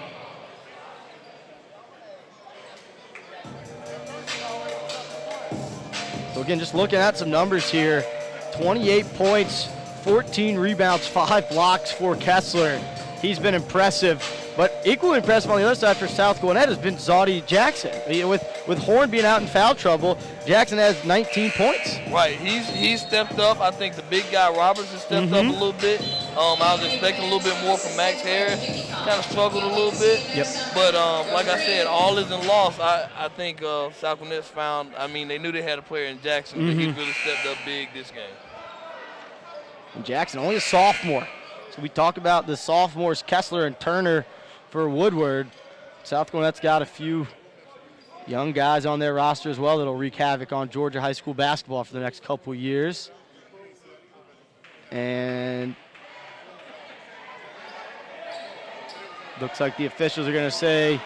So again, just looking at some numbers here, 28 points, 14 rebounds, 5 blocks for Kessler. He's been impressive, but equally impressive on the other side for South Gwinnett has been Zoddy Jackson. With Horn being out in foul trouble, Jackson has 19 points. Right, he's stepped up. I think the big guy Roberts has stepped up a little bit. I was expecting a little bit more from Max Harris. Kind of struggled a little bit. Yep. But like I said, all isn't lost. I think South Gwinnett's found. I mean, they knew they had a player in Jackson, but he's really stepped up big this game. And Jackson, only a sophomore. So we talk about the sophomores, Kessler and Turner for Woodward. South Gwinnett's got a few young guys on their roster as well that'll wreak havoc on Georgia high school basketball for the next couple years. And looks like the officials are going to say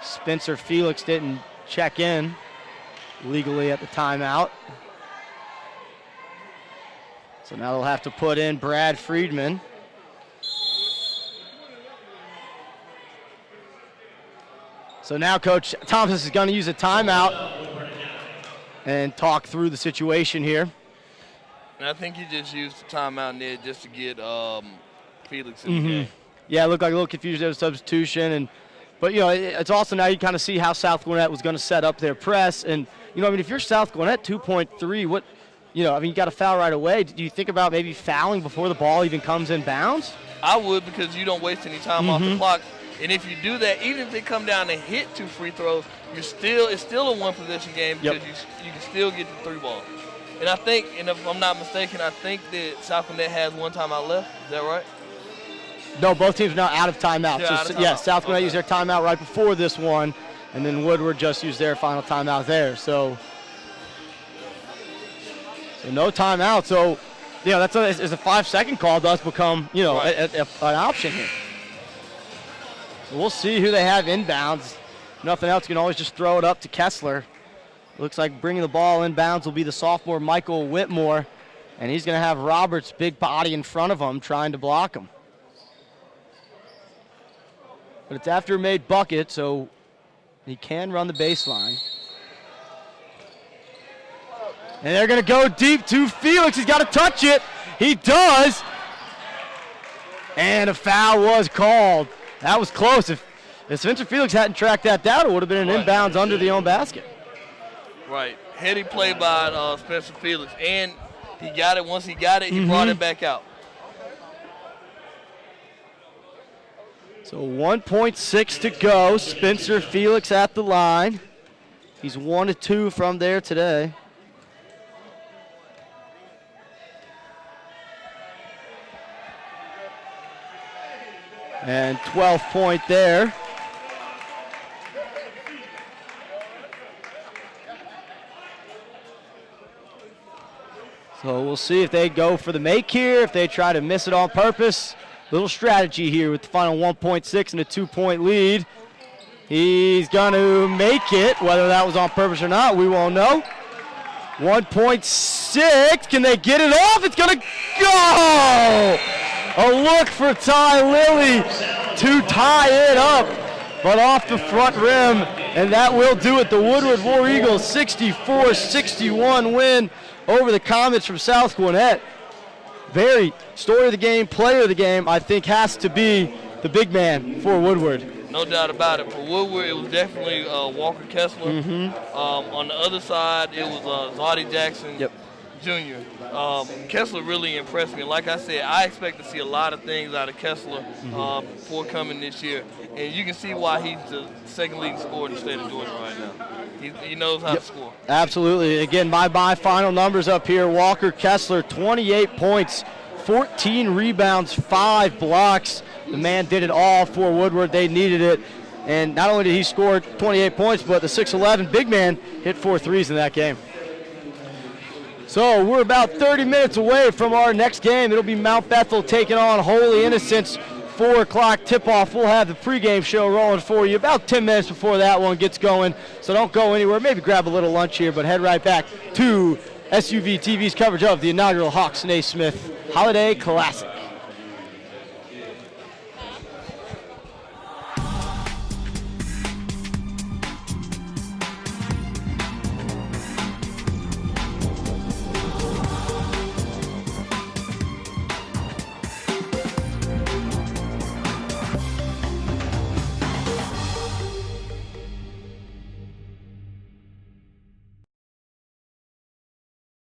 Spencer Felix didn't check in legally at the timeout. So now they'll have to put in Brad Friedman. So now Coach Thomas is going to use a timeout and talk through the situation here. And I think he just used the timeout there just to get Felix in the game. Yeah, it looked like a little confusion at a substitution. But, you know, it's also now you kind of see how South Gwinnett was going to set up their press. And, you know, I mean, if you're South Gwinnett 2.3, you got a foul right away. Do you think about maybe fouling before the ball even comes in bounds? I would, because you don't waste any time off the clock. And if you do that, even if they come down and hit 2 free throws, it's still a one-possession game because you can still get the 3 ball. And I think, and if I'm not mistaken, I think that South Gwinnett has 1 timeout left. Is that right? No, both teams are now out of timeout. Yeah, South Gwinnett used their timeout right before this one, and then Woodward just used their final timeout there. So no timeout. So, that's a 5-second call does become, an option here. So we'll see who they have inbounds. Nothing else, you can always just throw it up to Kessler. Looks like bringing the ball inbounds will be the sophomore Michael Whitmore, and he's going to have Roberts' big body in front of him trying to block him. But it's after a made bucket, so he can run the baseline. And they're going to go deep to Felix. He's got to touch it. He does. And a foul was called. That was close. If Spencer Felix hadn't tracked that down, it would have been an inbounds under the own basket. Right. Heady play by Spencer Felix. And he got it. Once he got it, he brought it back out. So 1.6 to go. Spencer Felix at the line. He's 1 of 2 from there today. And 12-point there. So we'll see if they go for the make here, if they try to miss it on purpose. Little strategy here with the final 1.6 and a 2-point lead. He's going to make it. Whether that was on purpose or not, we won't know. 1.6. Can they get it off? It's going to go! A look for Ty Lilly to tie it up, but off the front rim, and that will do it. The Woodward War Eagles 64-61 win over the Comets from South Gwinnett. Very story of the game, player of the game, I think has to be the big man for Woodward. No doubt about it. For Woodward, it was definitely Walker Kessler. On the other side, it was Zoddy Jackson Jr. Kessler really impressed me. Like I said, I expect to see a lot of things out of Kessler before coming this year. And you can see why he's the second leading scorer in the state of Georgia right now. He knows how to score. Absolutely. Again, my final numbers up here. Walker Kessler, 28 points, 14 rebounds, 5 blocks. The man did it all for Woodward. They needed it. And not only did he score 28 points, but the 6'11" big man hit 4 threes in that game. So we're about 30 minutes away from our next game. It'll be Mount Bethel taking on Holy Innocents 4 o'clock tip-off. We'll have the pregame show rolling for you about 10 minutes before that one gets going. So don't go anywhere. Maybe grab a little lunch here, but head right back to SUV TV's coverage of the inaugural Hawks-Naismith Holiday Classic.